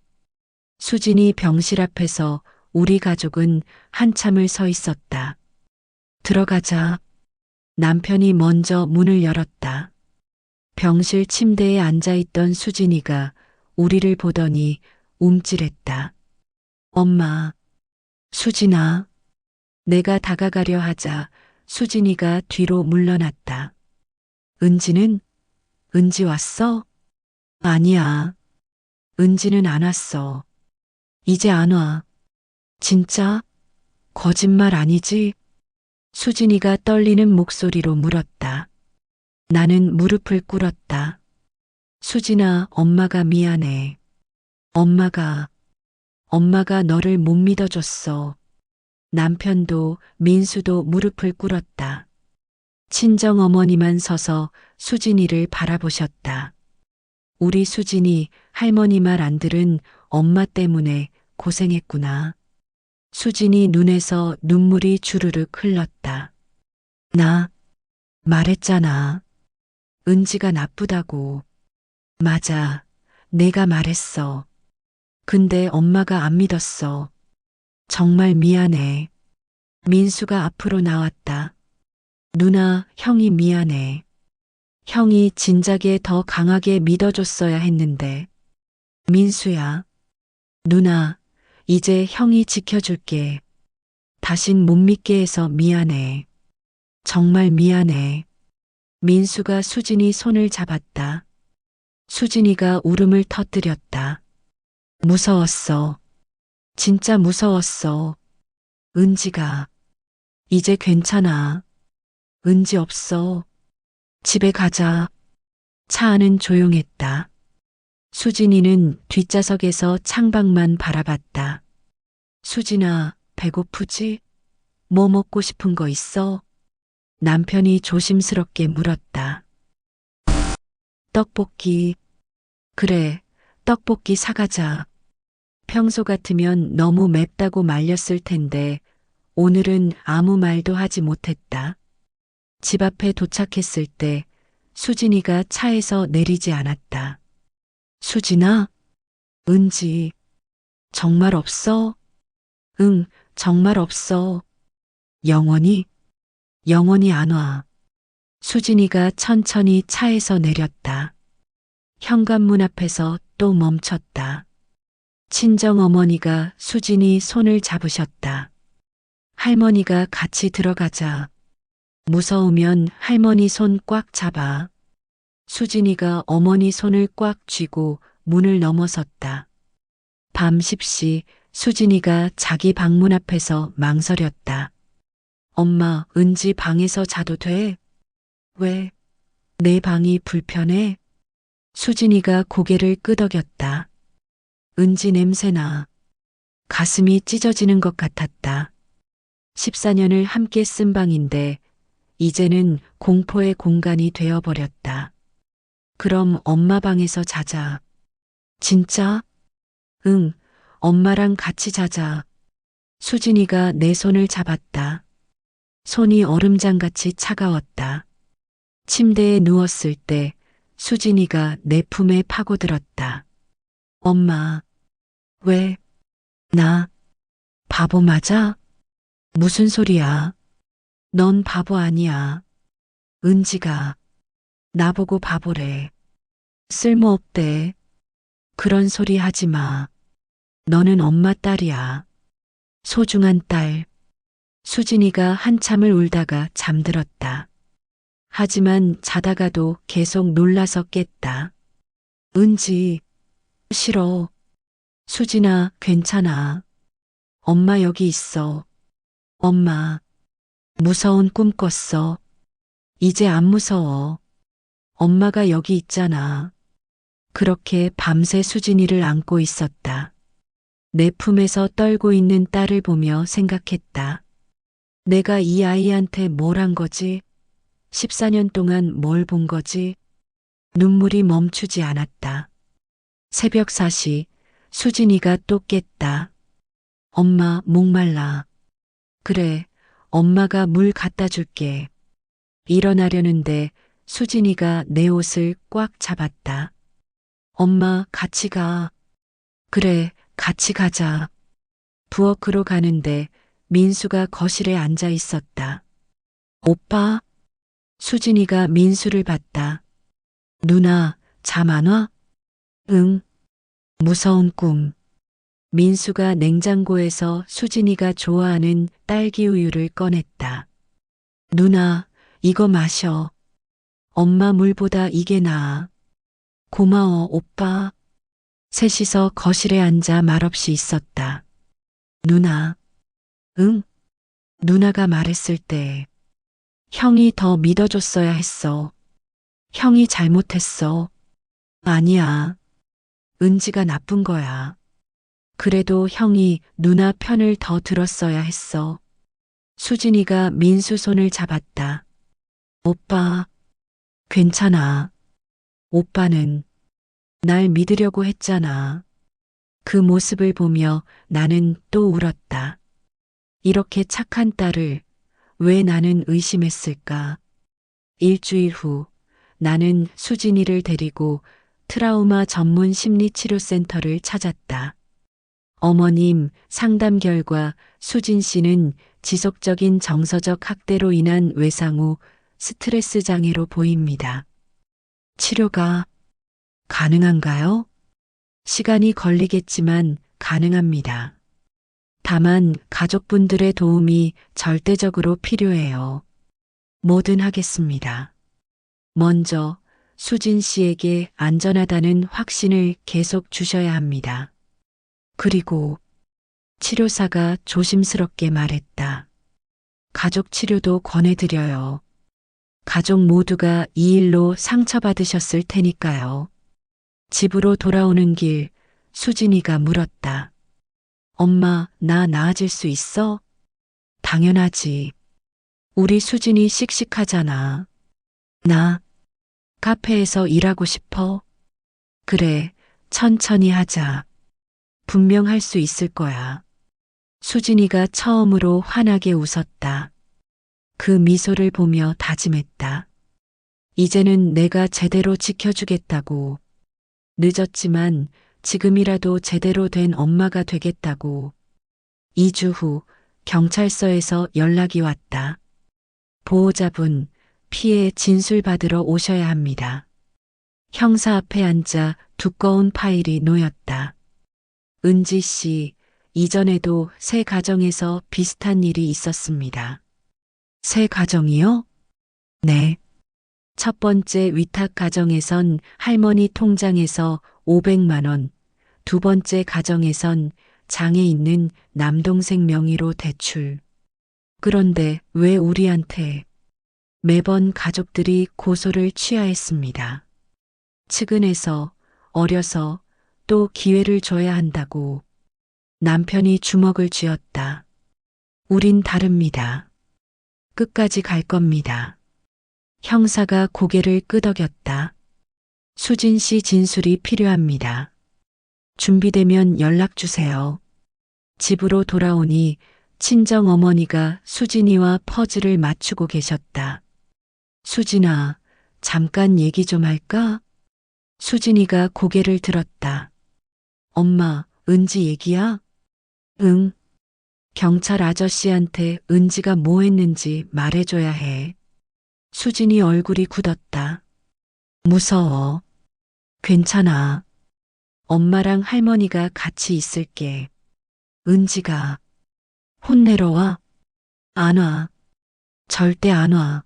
수진이 병실 앞에서 우리 가족은 한참을 서 있었다. 들어가자. 남편이 먼저 문을 열었다. 병실 침대에 앉아있던 수진이가 우리를 보더니 움찔했다. 엄마, 수진아. 내가 다가가려 하자 수진이가 뒤로 물러났다. 은지는? 은지 왔어? 아니야. 은지는 안 왔어. 이제 안 와. 진짜? 거짓말 아니지? 수진이가 떨리는 목소리로 물었다. 나는 무릎을 꿇었다. 수진아, 엄마가 미안해. 엄마가 너를 못 믿어줬어. 남편도 민수도 무릎을 꿇었다. 친정어머니만 서서 수진이를 바라보셨다. 우리 수진이 할머니 말 안 들은 엄마 때문에 고생했구나. 수진이 눈에서 눈물이 주르륵 흘렀다. 나 말했잖아. 은지가 나쁘다고. 맞아. 내가 말했어. 근데 엄마가 안 믿었어. 정말 미안해. 민수가 앞으로 나왔다. 누나, 형이 미안해. 형이 진작에 더 강하게 믿어줬어야 했는데. 민수야. 누나, 이제 형이 지켜줄게. 다신 못 믿게 해서 미안해. 정말 미안해. 민수가 수진이 손을 잡았다. 수진이가 울음을 터뜨렸다. 무서웠어. 진짜 무서웠어. 은지가. 이제 괜찮아. 은지 없어. 집에 가자. 차 안은 조용했다. 수진이는 뒷좌석에서 창밖만 바라봤다. 수진아, 배고프지? 뭐 먹고 싶은 거 있어? 남편이 조심스럽게 물었다. 떡볶이. 그래, 떡볶이 사가자. 평소 같으면 너무 맵다고 말렸을 텐데 오늘은 아무 말도 하지 못했다. 집 앞에 도착했을 때 수진이가 차에서 내리지 않았다. 수진아? 은지. 정말 없어? 응, 정말 없어. 영원히? 영원히 안 와. 수진이가 천천히 차에서 내렸다. 현관문 앞에서 또 멈췄다. 친정어머니가 수진이 손을 잡으셨다. 할머니가 같이 들어가자. 무서우면 할머니 손 꽉 잡아. 수진이가 어머니 손을 꽉 쥐고 문을 넘어섰다. 밤 10시 수진이가 자기 방문 앞에서 망설였다. 엄마, 은지 방에서 자도 돼? 왜? 내 방이 불편해? 수진이가 고개를 끄덕였다. 은지 냄새나. 가슴이 찢어지는 것 같았다. 14년을 함께 쓴 방인데 이제는 공포의 공간이 되어버렸다. 그럼 엄마 방에서 자자. 진짜? 응, 엄마랑 같이 자자. 수진이가 내 손을 잡았다. 손이 얼음장같이 차가웠다. 침대에 누웠을 때 수진이가 내 품에 파고들었다. 엄마, 왜? 나 바보 맞아? 무슨 소리야? 넌 바보 아니야. 은지가 나보고 바보래. 쓸모없대. 그런 소리 하지 마. 너는 엄마 딸이야. 소중한 딸. 수진이가 한참을 울다가 잠들었다. 하지만 자다가도 계속 놀라서 깼다. 은지, 싫어. 수진아, 괜찮아. 엄마 여기 있어. 엄마, 무서운 꿈 꿨어. 이제 안 무서워. 엄마가 여기 있잖아. 그렇게 밤새 수진이를 안고 있었다. 내 품에서 떨고 있는 딸을 보며 생각했다. 내가 이 아이한테 뭘 한 거지? 14년 동안 뭘 본 거지? 눈물이 멈추지 않았다. 새벽 4시, 수진이가 또 깼다. 엄마, 목말라. 그래, 엄마가 물 갖다 줄게. 일어나려는데 수진이가 내 옷을 꽉 잡았다. 엄마, 같이 가. 그래, 같이 가자. 부엌으로 가는데 민수가 거실에 앉아 있었다. 오빠? 수진이가 민수를 봤다. 누나, 잠 안 와? 응. 무서운 꿈. 민수가 냉장고에서 수진이가 좋아하는 딸기 우유를 꺼냈다. 누나, 이거 마셔. 엄마 물보다 이게 나아. 고마워, 오빠. 셋이서 거실에 앉아 말없이 있었다. 누나. 응? 누나가 말했을 때 형이 더 믿어줬어야 했어. 형이 잘못했어. 아니야. 은지가 나쁜 거야. 그래도 형이 누나 편을 더 들었어야 했어. 수진이가 민수 손을 잡았다. 오빠, 괜찮아. 오빠는 날 믿으려고 했잖아. 그 모습을 보며 나는 또 울었다. 이렇게 착한 딸을 왜 나는 의심했을까? 일주일 후 나는 수진이를 데리고 트라우마 전문 심리치료센터를 찾았다. 어머님 상담 결과 수진 씨는 지속적인 정서적 학대로 인한 외상 후 스트레스 장애로 보입니다. 치료가 가능한가요? 시간이 걸리겠지만 가능합니다. 다만 가족분들의 도움이 절대적으로 필요해요. 뭐든 하겠습니다. 먼저 수진 씨에게 안전하다는 확신을 계속 주셔야 합니다. 그리고 치료사가 조심스럽게 말했다. 가족 치료도 권해드려요. 가족 모두가 이 일로 상처받으셨을 테니까요. 집으로 돌아오는 길 수진이가 물었다. 엄마, 나 나아질 수 있어? 당연하지. 우리 수진이 씩씩하잖아. 나 카페에서 일하고 싶어? 그래, 천천히 하자. 분명 할 수 있을 거야. 수진이가 처음으로 환하게 웃었다. 그 미소를 보며 다짐했다. 이제는 내가 제대로 지켜주겠다고. 늦었지만 지금이라도 제대로 된 엄마가 되겠다고. 2주 후 경찰서에서 연락이 왔다. 보호자분, 피해 진술 받으러 오셔야 합니다. 형사 앞에 앉아 두꺼운 파일이 놓였다. 은지 씨, 이전에도 새 가정에서 비슷한 일이 있었습니다. 새 가정이요? 네. 첫 번째 위탁 가정에선 할머니 통장에서 500만 원, 두 번째 가정에선 장애 있는 남동생 명의로 대출. 그런데 왜 우리한테? 매번 가족들이 고소를 취하했습니다. 측은해서, 어려서, 또 기회를 줘야 한다고. 남편이 주먹을 쥐었다. 우린 다릅니다. 끝까지 갈 겁니다. 형사가 고개를 끄덕였다. 수진 씨 진술이 필요합니다. 준비되면 연락 주세요. 집으로 돌아오니 친정 어머니가 수진이와 퍼즐을 맞추고 계셨다. 수진아, 잠깐 얘기 좀 할까? 수진이가 고개를 들었다. 엄마, 은지 얘기야? 응. 경찰 아저씨한테 은지가 뭐 했는지 말해줘야 해. 수진이 얼굴이 굳었다. 무서워. 괜찮아. 엄마랑 할머니가 같이 있을게. 은지가 혼내러 와? 안 와. 절대 안 와.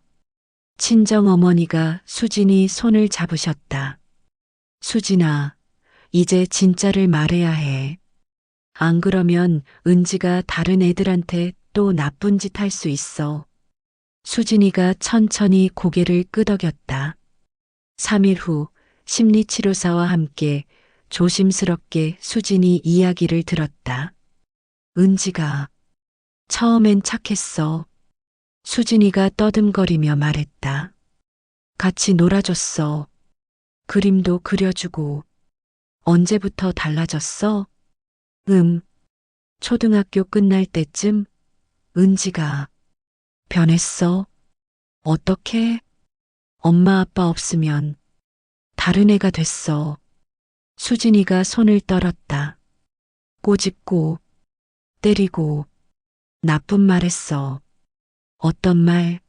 친정 어머니가 수진이 손을 잡으셨다. 수진아, 이제 진짜를 말해야 해. 안 그러면 은지가 다른 애들한테 또 나쁜 짓 할 수 있어. 수진이가 천천히 고개를 끄덕였다. 3일 후 심리치료사와 함께 조심스럽게 수진이 이야기를 들었다. 은지가 처음엔 착했어. 수진이가 떠듬거리며 말했다. 같이 놀아줬어. 그림도 그려주고. 언제부터 달라졌어? 초등학교 끝날 때쯤 은지가 변했어. 어떻게? 엄마 아빠 없으면 다른 애가 됐어. 수진이가 손을 떨었다. 꼬집고 때리고 나쁜 말 했어. 어떤 말?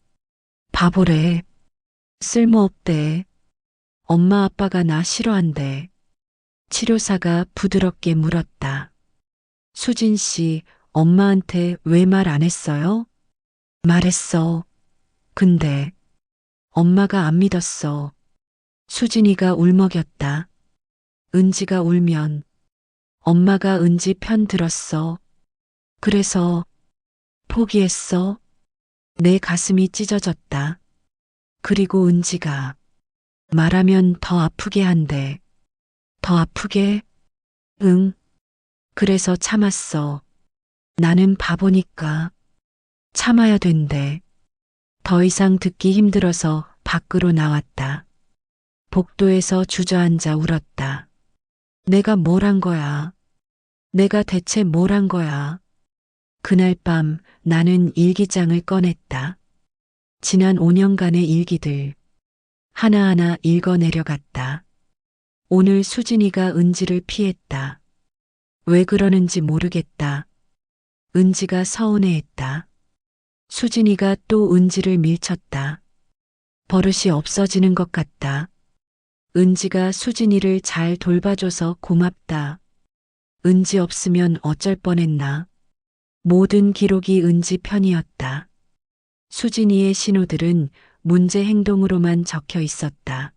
바보래. 쓸모없대. 엄마 아빠가 나 싫어한대. 치료사가 부드럽게 물었다. 수진 씨, 엄마한테 왜 말 안 했어요? 말했어. 근데 엄마가 안 믿었어. 수진이가 울먹였다. 은지가 울면 엄마가 은지 편 들었어. 그래서 포기했어. 내 가슴이 찢어졌다. 그리고 은지가 말하면 더 아프게 한대. 더 아프게? 응. 그래서 참았어. 나는 바보니까 참아야 된대. 더 이상 듣기 힘들어서 밖으로 나왔다. 복도에서 주저앉아 울었다. 내가 뭘 한 거야? 내가 대체 뭘 한 거야? 그날 밤 나는 일기장을 꺼냈다. 지난 5년간의 일기들 하나하나 읽어 내려갔다. 오늘 수진이가 은지를 피했다. 왜 그러는지 모르겠다. 은지가 서운해했다. 수진이가 또 은지를 밀쳤다. 버릇이 없어지는 것 같다. 은지가 수진이를 잘 돌봐줘서 고맙다. 은지 없으면 어쩔 뻔했나. 모든 기록이 은지 편이었다. 수진이의 신호들은 문제 행동으로만 적혀 있었다.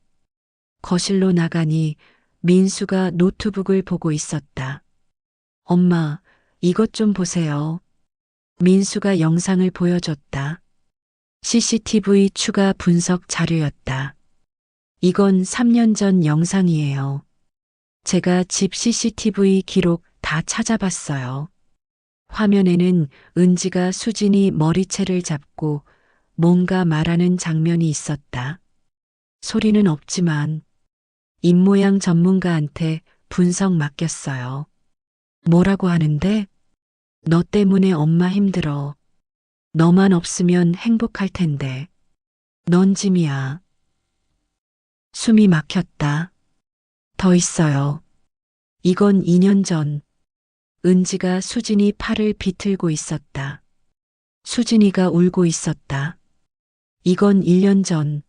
거실로 나가니 민수가 노트북을 보고 있었다. 엄마, 이것 좀 보세요. 민수가 영상을 보여줬다. CCTV 추가 분석 자료였다. 이건 3년 전 영상이에요. 제가 집 CCTV 기록 다 찾아봤어요. 화면에는 은지가 수진이 머리채를 잡고 뭔가 말하는 장면이 있었다. 소리는 없지만 입모양 전문가한테 분석 맡겼어요. 뭐라고 하는데? 너 때문에 엄마 힘들어. 너만 없으면 행복할 텐데. 넌 짐이야. 숨이 막혔다. 더 있어요. 이건 2년 전. 은지가 수진이 팔을 비틀고 있었다. 수진이가 울고 있었다. 이건 1년 전.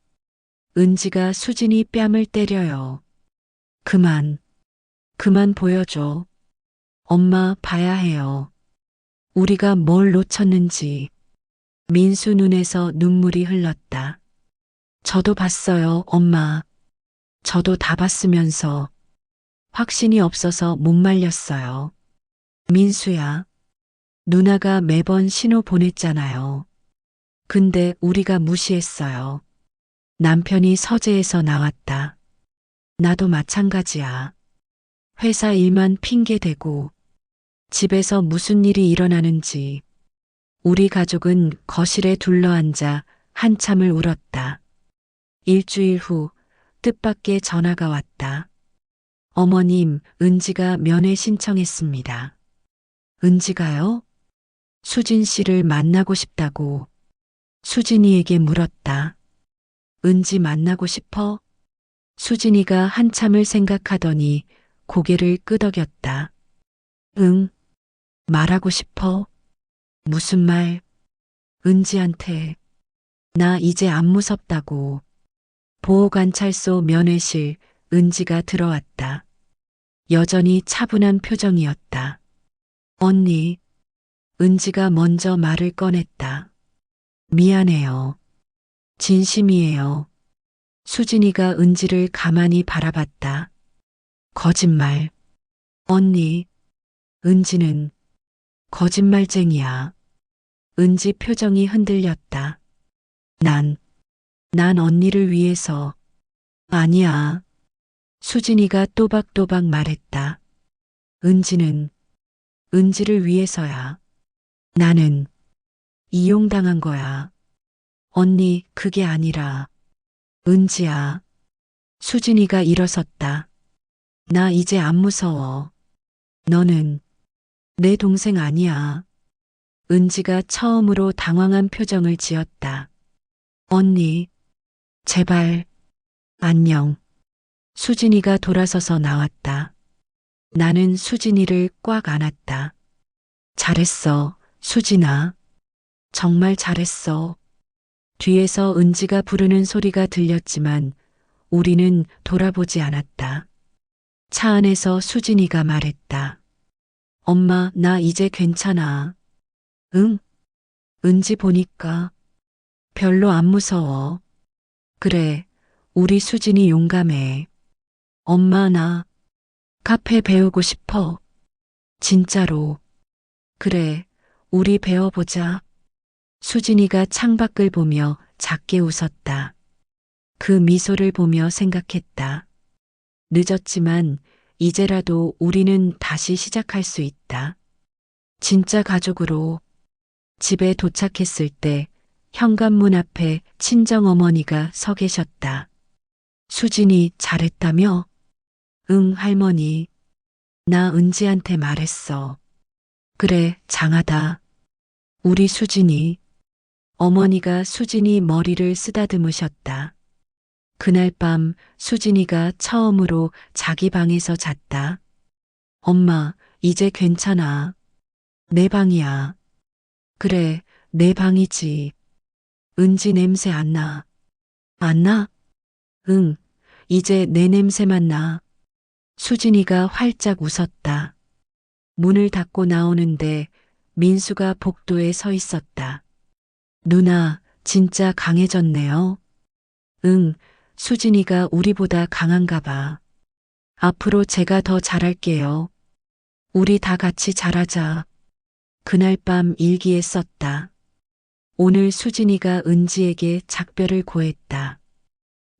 은지가 수진이 뺨을 때려요. 그만 보여줘. 엄마 봐야 해요. 우리가 뭘 놓쳤는지. 민수 눈에서 눈물이 흘렀다. 저도 봤어요, 엄마. 저도 다 봤으면서 확신이 없어서 못 말렸어요. 민수야, 누나가 매번 신호 보냈잖아요. 근데 우리가 무시했어요. 남편이 서재에서 나왔다. 나도 마찬가지야. 회사 일만 핑계대고 집에서 무슨 일이 일어나는지 우리 가족은 거실에 둘러앉아 한참을 울었다. 일주일 후 뜻밖의 전화가 왔다. 어머님, 은지가 면회 신청했습니다. 은지가요? 수진 씨를 만나고 싶다고 수진이에게 물었다. 은지 만나고 싶어? 수진이가 한참을 생각하더니 고개를 끄덕였다. 응, 말하고 싶어. 무슨 말? 은지한테. 나 이제 안 무섭다고. 보호관찰소 면회실 은지가 들어왔다. 여전히 차분한 표정이었다. 언니, 은지가 먼저 말을 꺼냈다. 미안해요. 진심이에요. 수진이가 은지를 가만히 바라봤다. 거짓말. 언니, 은지는 거짓말쟁이야. 은지 표정이 흔들렸다. 난 언니를 위해서. 아니야. 수진이가 또박또박 말했다. 은지를 위해서야. 나는 이용당한 거야. 언니, 그게 아니라, 은지야. 수진이가 일어섰다. 나 이제 안 무서워. 너는 내 동생 아니야. 은지가 처음으로 당황한 표정을 지었다. 언니, 제발, 안녕. 수진이가 돌아서서 나왔다. 나는 수진이를 꽉 안았다. 잘했어, 수진아. 정말 잘했어. 뒤에서 은지가 부르는 소리가 들렸지만 우리는 돌아보지 않았다. 차 안에서 수진이가 말했다. 엄마, 나 이제 괜찮아. 응? 은지 보니까 별로 안 무서워. 그래, 우리 수진이 용감해. 엄마, 나 카페 배우고 싶어. 진짜로. 그래, 우리 배워보자. 수진이가 창밖을 보며 작게 웃었다. 그 미소를 보며 생각했다. 늦었지만 이제라도 우리는 다시 시작할 수 있다. 진짜 가족으로. 집에 도착했을 때 현관문 앞에 친정어머니가 서 계셨다. 수진이 잘했다며? 응, 할머니. 나 은지한테 말했어. 그래, 장하다. 우리 수진이. 어머니가 수진이 머리를 쓰다듬으셨다. 그날 밤 수진이가 처음으로 자기 방에서 잤다. 엄마, 이제 괜찮아. 내 방이야. 그래, 내 방이지. 은지 냄새 안 나. 안 나? 응, 이제 내 냄새만 나. 수진이가 활짝 웃었다. 문을 닫고 나오는데 민수가 복도에 서 있었다. 누나, 진짜 강해졌네요. 응, 수진이가 우리보다 강한가 봐. 앞으로 제가 더 잘할게요. 우리 다 같이 잘하자. 그날 밤 일기에 썼다. 오늘 수진이가 은지에게 작별을 고했다.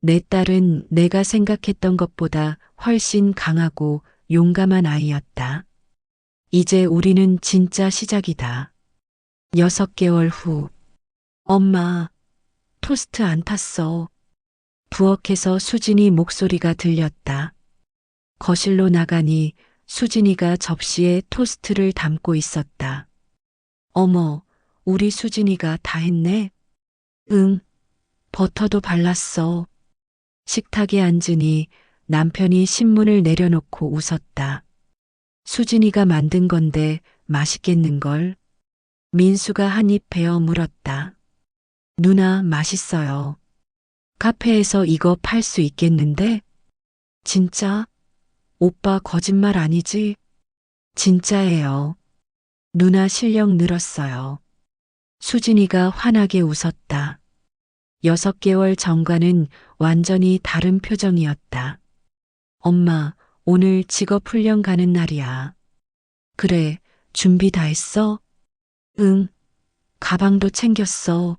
내 딸은 내가 생각했던 것보다 훨씬 강하고 용감한 아이였다. 이제 우리는 진짜 시작이다. 6개월 후. 엄마, 토스트 안 탔어. 부엌에서 수진이 목소리가 들렸다. 거실로 나가니 수진이가 접시에 토스트를 담고 있었다. 어머, 우리 수진이가 다 했네? 응, 버터도 발랐어. 식탁에 앉으니 남편이 신문을 내려놓고 웃었다. 수진이가 만든 건데 맛있겠는걸? 민수가 한 입 베어 물었다. 누나, 맛있어요. 카페에서 이거 팔 수 있겠는데? 진짜? 오빠 거짓말 아니지? 진짜예요. 누나 실력 늘었어요. 수진이가 환하게 웃었다. 6개월 전과는 완전히 다른 표정이었다. 엄마, 오늘 직업훈련 가는 날이야. 그래, 준비 다 했어? 응, 가방도 챙겼어.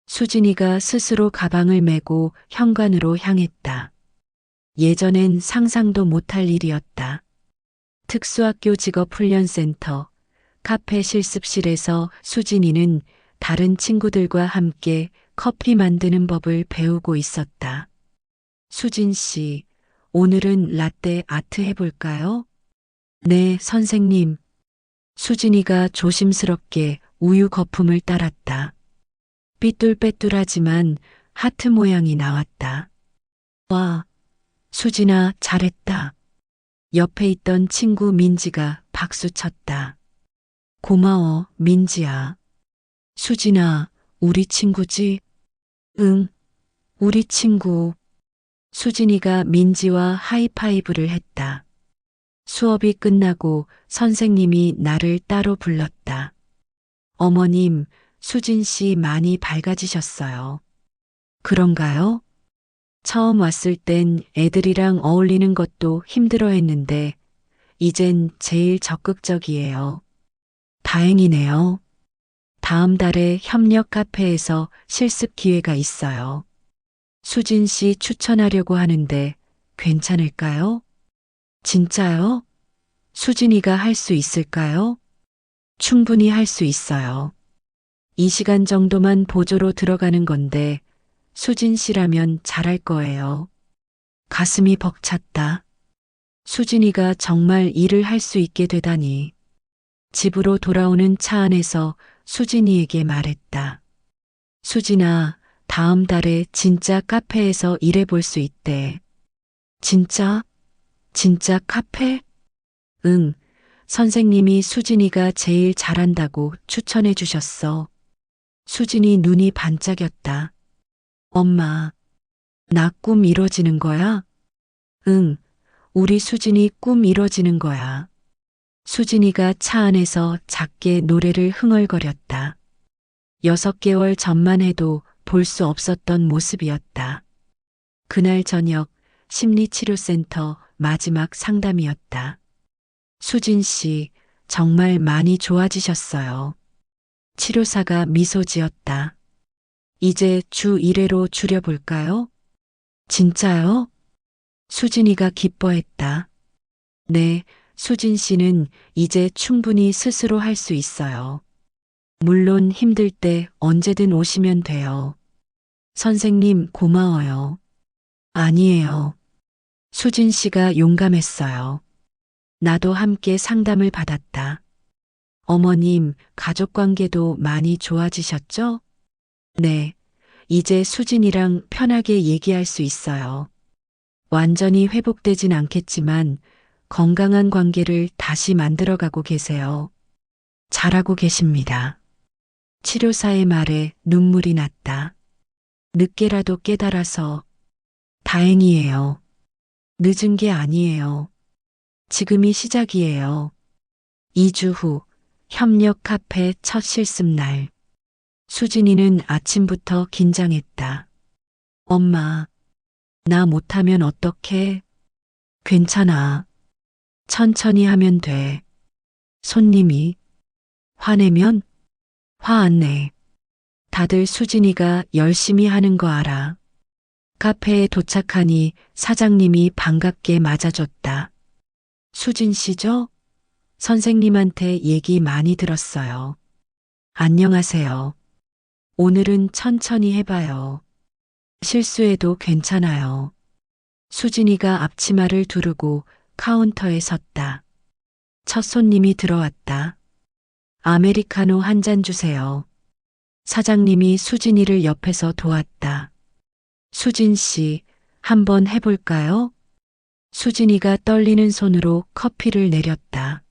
수진이가 스스로 가방을 메고 현관으로 향했다. 예전엔 상상도 못할 일이었다. 특수학교 직업훈련센터, 카페 실습실에서 수진이는 다른 친구들과 함께 커피 만드는 법을 배우고 있었다. 수진 씨, 오늘은 라떼 아트 해볼까요? 네, 선생님. 수진이가 조심스럽게 우유 거품을 따랐다. 삐뚤빼뚤하지만 하트 모양이 나왔다. 와, 수진아, 잘했다. 옆에 있던 친구 민지가 박수 쳤다. 고마워, 민지야. 수진아, 우리 친구지? 응, 우리 친구. 수진이가 민지와 하이파이브를 했다. 수업이 끝나고 선생님이 나를 따로 불렀다. 어머님, 수진 씨 많이 밝아지셨어요. 그런가요? 처음 왔을 땐 애들이랑 어울리는 것도 힘들어 했는데, 이젠 제일 적극적이에요. 다행이네요. 다음 달에 협력 카페에서 실습 기회가 있어요. 수진 씨 추천하려고 하는데, 괜찮을까요? 진짜요? 수진이가 할 수 있을까요? 충분히 할 수 있어요. 2시간 정도만 보조로 들어가는 건데 수진 씨라면 잘할 거예요. 가슴이 벅찼다. 수진이가 정말 일을 할 수 있게 되다니. 집으로 돌아오는 차 안에서 수진이에게 말했다. 수진아, 다음 달에 진짜 카페에서 일해볼 수 있대. 진짜? 진짜 카페? 응. 선생님이 수진이가 제일 잘한다고 추천해 주셨어. 수진이 눈이 반짝였다. 엄마, 나 꿈 이뤄지는 거야? 응. 우리 수진이 꿈 이뤄지는 거야. 수진이가 차 안에서 작게 노래를 흥얼거렸다. 6개월 전만 해도 볼 수 없었던 모습이었다. 그날 저녁 심리치료센터 마지막 상담이었다. 수진 씨, 정말 많이 좋아지셨어요. 치료사가 미소 지었다. 이제 주 1회로 줄여볼까요? 진짜요? 수진이가 기뻐했다. 네, 수진 씨는 이제 충분히 스스로 할 수 있어요. 물론 힘들 때 언제든 오시면 돼요. 선생님 고마워요. 아니에요. 수진 씨가 용감했어요. 나도 함께 상담을 받았다. 어머님, 가족 관계도 많이 좋아지셨죠? 네. 이제 수진이랑 편하게 얘기할 수 있어요. 완전히 회복되진 않겠지만 건강한 관계를 다시 만들어가고 계세요. 잘하고 계십니다. 치료사의 말에 눈물이 났다. 늦게라도 깨달아서 다행이에요. 늦은 게 아니에요. 지금이 시작이에요. 2주 후 협력 카페 첫 실습날. 수진이는 아침부터 긴장했다. 엄마, 나 못하면 어떡해? 괜찮아. 천천히 하면 돼. 손님이 화내면 화 안 내. 다들 수진이가 열심히 하는 거 알아. 카페에 도착하니 사장님이 반갑게 맞아줬다. 수진 씨죠? 선생님한테 얘기 많이 들었어요. 안녕하세요. 오늘은 천천히 해봐요. 실수해도 괜찮아요. 수진이가 앞치마를 두르고 카운터에 섰다. 첫 손님이 들어왔다. 아메리카노 한 잔 주세요. 사장님이 수진이를 옆에서 도왔다. 수진 씨, 한번 해볼까요? 수진이가 떨리는 손으로 커피를 내렸다.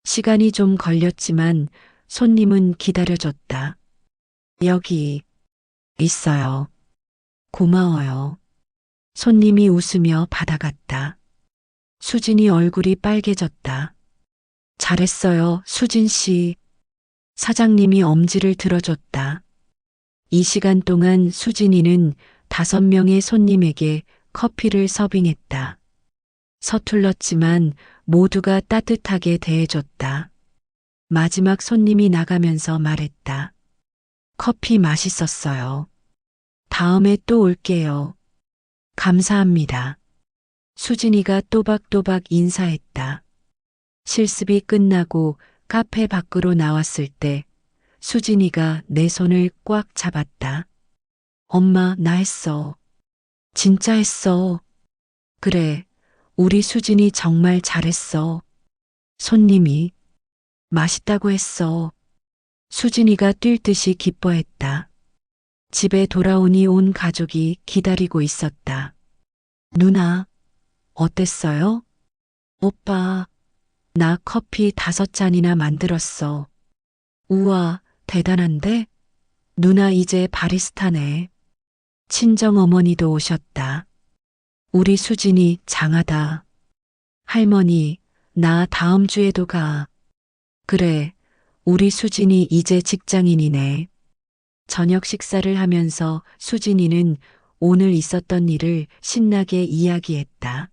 시간이 좀 걸렸지만 손님은 기다려줬다. 여기 있어요. 고마워요. 손님이 웃으며 받아갔다. 수진이 얼굴이 빨개졌다. 잘했어요, 수진 씨. 사장님이 엄지를 들어줬다. 이 시간 동안 수진이는 5명의 손님에게 커피를 서빙했다. 서툴렀지만 모두가 따뜻하게 대해줬다. 마지막 손님이 나가면서 말했다. 커피 맛있었어요. 다음에 또 올게요. 감사합니다. 수진이가 또박또박 인사했다. 실습이 끝나고 카페 밖으로 나왔을 때 수진이가 내 손을 꽉 잡았다. 엄마, 나 했어. 진짜 했어. 그래, 우리 수진이 정말 잘했어. 손님이 맛있다고 했어. 수진이가 뛸 듯이 기뻐했다. 집에 돌아오니 온 가족이 기다리고 있었다. 누나, 어땠어요? 오빠, 나 커피 5잔이나 만들었어. 우와, 대단한데? 누나 이제 바리스타네. 친정어머니도 오셨다. 우리 수진이 장하다. 할머니, 나 다음 주에도 가. 그래, 우리 수진이 이제 직장인이네. 저녁 식사를 하면서 수진이는 오늘 있었던 일을 신나게 이야기했다.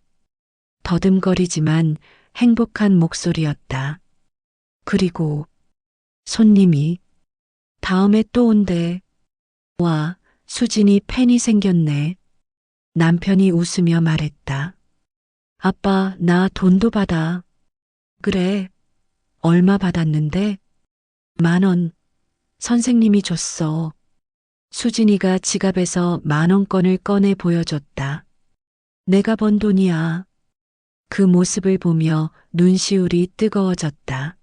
더듬거리지만 행복한 목소리였다. 그리고 손님이 다음에 또 온대. 와, 수진이 팬이 생겼네. 남편이 웃으며 말했다. 아빠, 나 돈도 받아. 그래. 얼마 받았는데? 10,000원. 선생님이 줬어. 수진이가 지갑에서 10,000원권을 꺼내 보여줬다. 내가 번 돈이야. 그 모습을 보며 눈시울이 뜨거워졌다.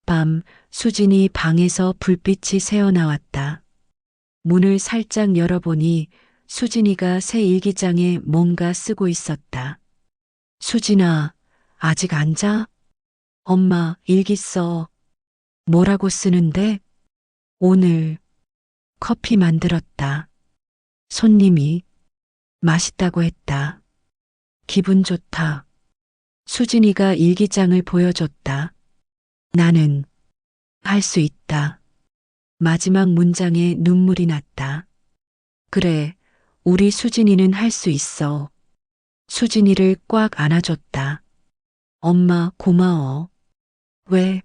밤, 수진이 방에서 불빛이 새어나왔다. 문을 살짝 열어보니 수진이가 새 일기장에 뭔가 쓰고 있었다. 수진아, 아직 안 자? 엄마, 일기 써. 뭐라고 쓰는데? 오늘 커피 만들었다. 손님이 맛있다고 했다. 기분 좋다. 수진이가 일기장을 보여줬다. 나는 할 수 있다. 마지막 문장에 눈물이 났다. 그래, 우리 수진이는 할 수 있어. 수진이를 꽉 안아줬다. 엄마 고마워. 왜?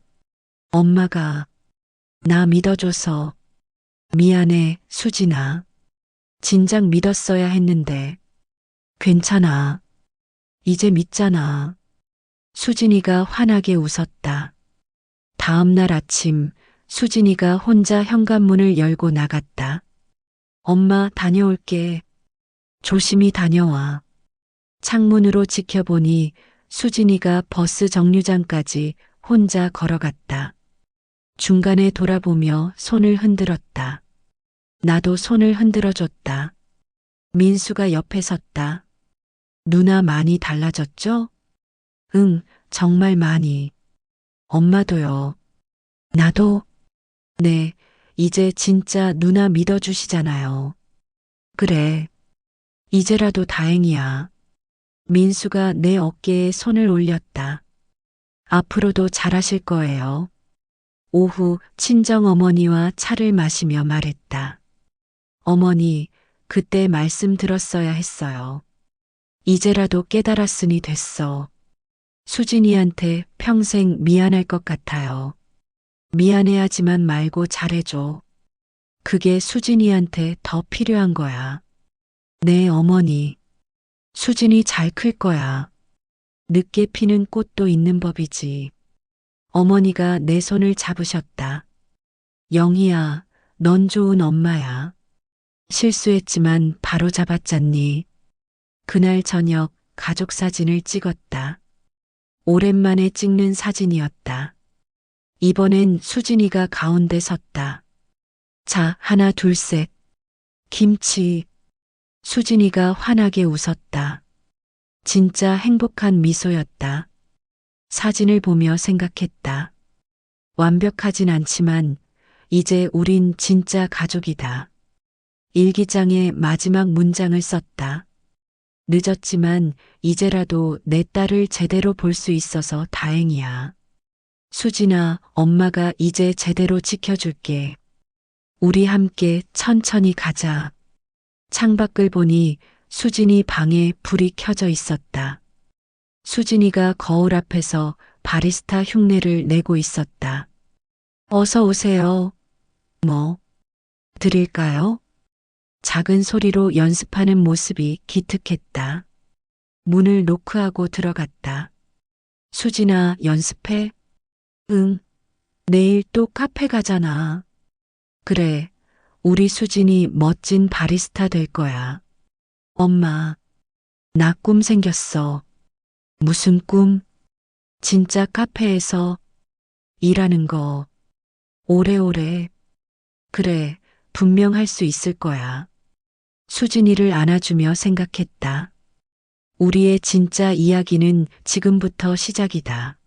엄마가 나 믿어줘서. 미안해, 수진아. 진작 믿었어야 했는데. 괜찮아. 이제 믿잖아. 수진이가 환하게 웃었다. 다음 날 아침, 수진이가 혼자 현관문을 열고 나갔다. 엄마, 다녀올게. 조심히 다녀와. 창문으로 지켜보니 수진이가 버스 정류장까지 혼자 걸어갔다. 중간에 돌아보며 손을 흔들었다. 나도 손을 흔들어줬다. 민수가 옆에 섰다. 누나 많이 달라졌죠? 응, 정말 많이. 엄마도요. 나도. 네, 이제 진짜 누나 믿어주시잖아요. 그래. 이제라도 다행이야. 민수가 내 어깨에 손을 올렸다. 앞으로도 잘하실 거예요. 오후 친정어머니와 차를 마시며 말했다. 어머니, 그때 말씀 들었어야 했어요. 이제라도 깨달았으니 됐어. 수진이한테 평생 미안할 것 같아요. 미안해하지만 말고 잘해줘. 그게 수진이한테 더 필요한 거야. 네, 어머니. 수진이 잘 클 거야. 늦게 피는 꽃도 있는 법이지. 어머니가 내 손을 잡으셨다. 영희야, 넌 좋은 엄마야. 실수했지만 바로 잡았잖니. 그날 저녁 가족 사진을 찍었다. 오랜만에 찍는 사진이었다. 이번엔 수진이가 가운데 섰다. 자, 하나, 둘, 셋. 김치. 수진이가 환하게 웃었다. 진짜 행복한 미소였다. 사진을 보며 생각했다. 완벽하진 않지만 이제 우린 진짜 가족이다. 일기장에 마지막 문장을 썼다. 늦었지만 이제라도 내 딸을 제대로 볼 수 있어서 다행이야. 수진아, 엄마가 이제 제대로 지켜줄게. 우리 함께 천천히 가자. 창밖을 보니 수진이 방에 불이 켜져 있었다. 수진이가 거울 앞에서 바리스타 흉내를 내고 있었다. 어서 오세요. 뭐 드릴까요? 작은 소리로 연습하는 모습이 기특했다. 문을 노크하고 들어갔다. 수진아, 연습해? 응. 내일 또 카페 가잖아. 그래. 우리 수진이 멋진 바리스타 될 거야. 엄마, 나 꿈 생겼어. 무슨 꿈? 진짜 카페에서 일하는 거. 오래오래. 그래, 분명 할 수 있을 거야. 수진이를 안아주며 생각했다. 우리의 진짜 이야기는 지금부터 시작이다.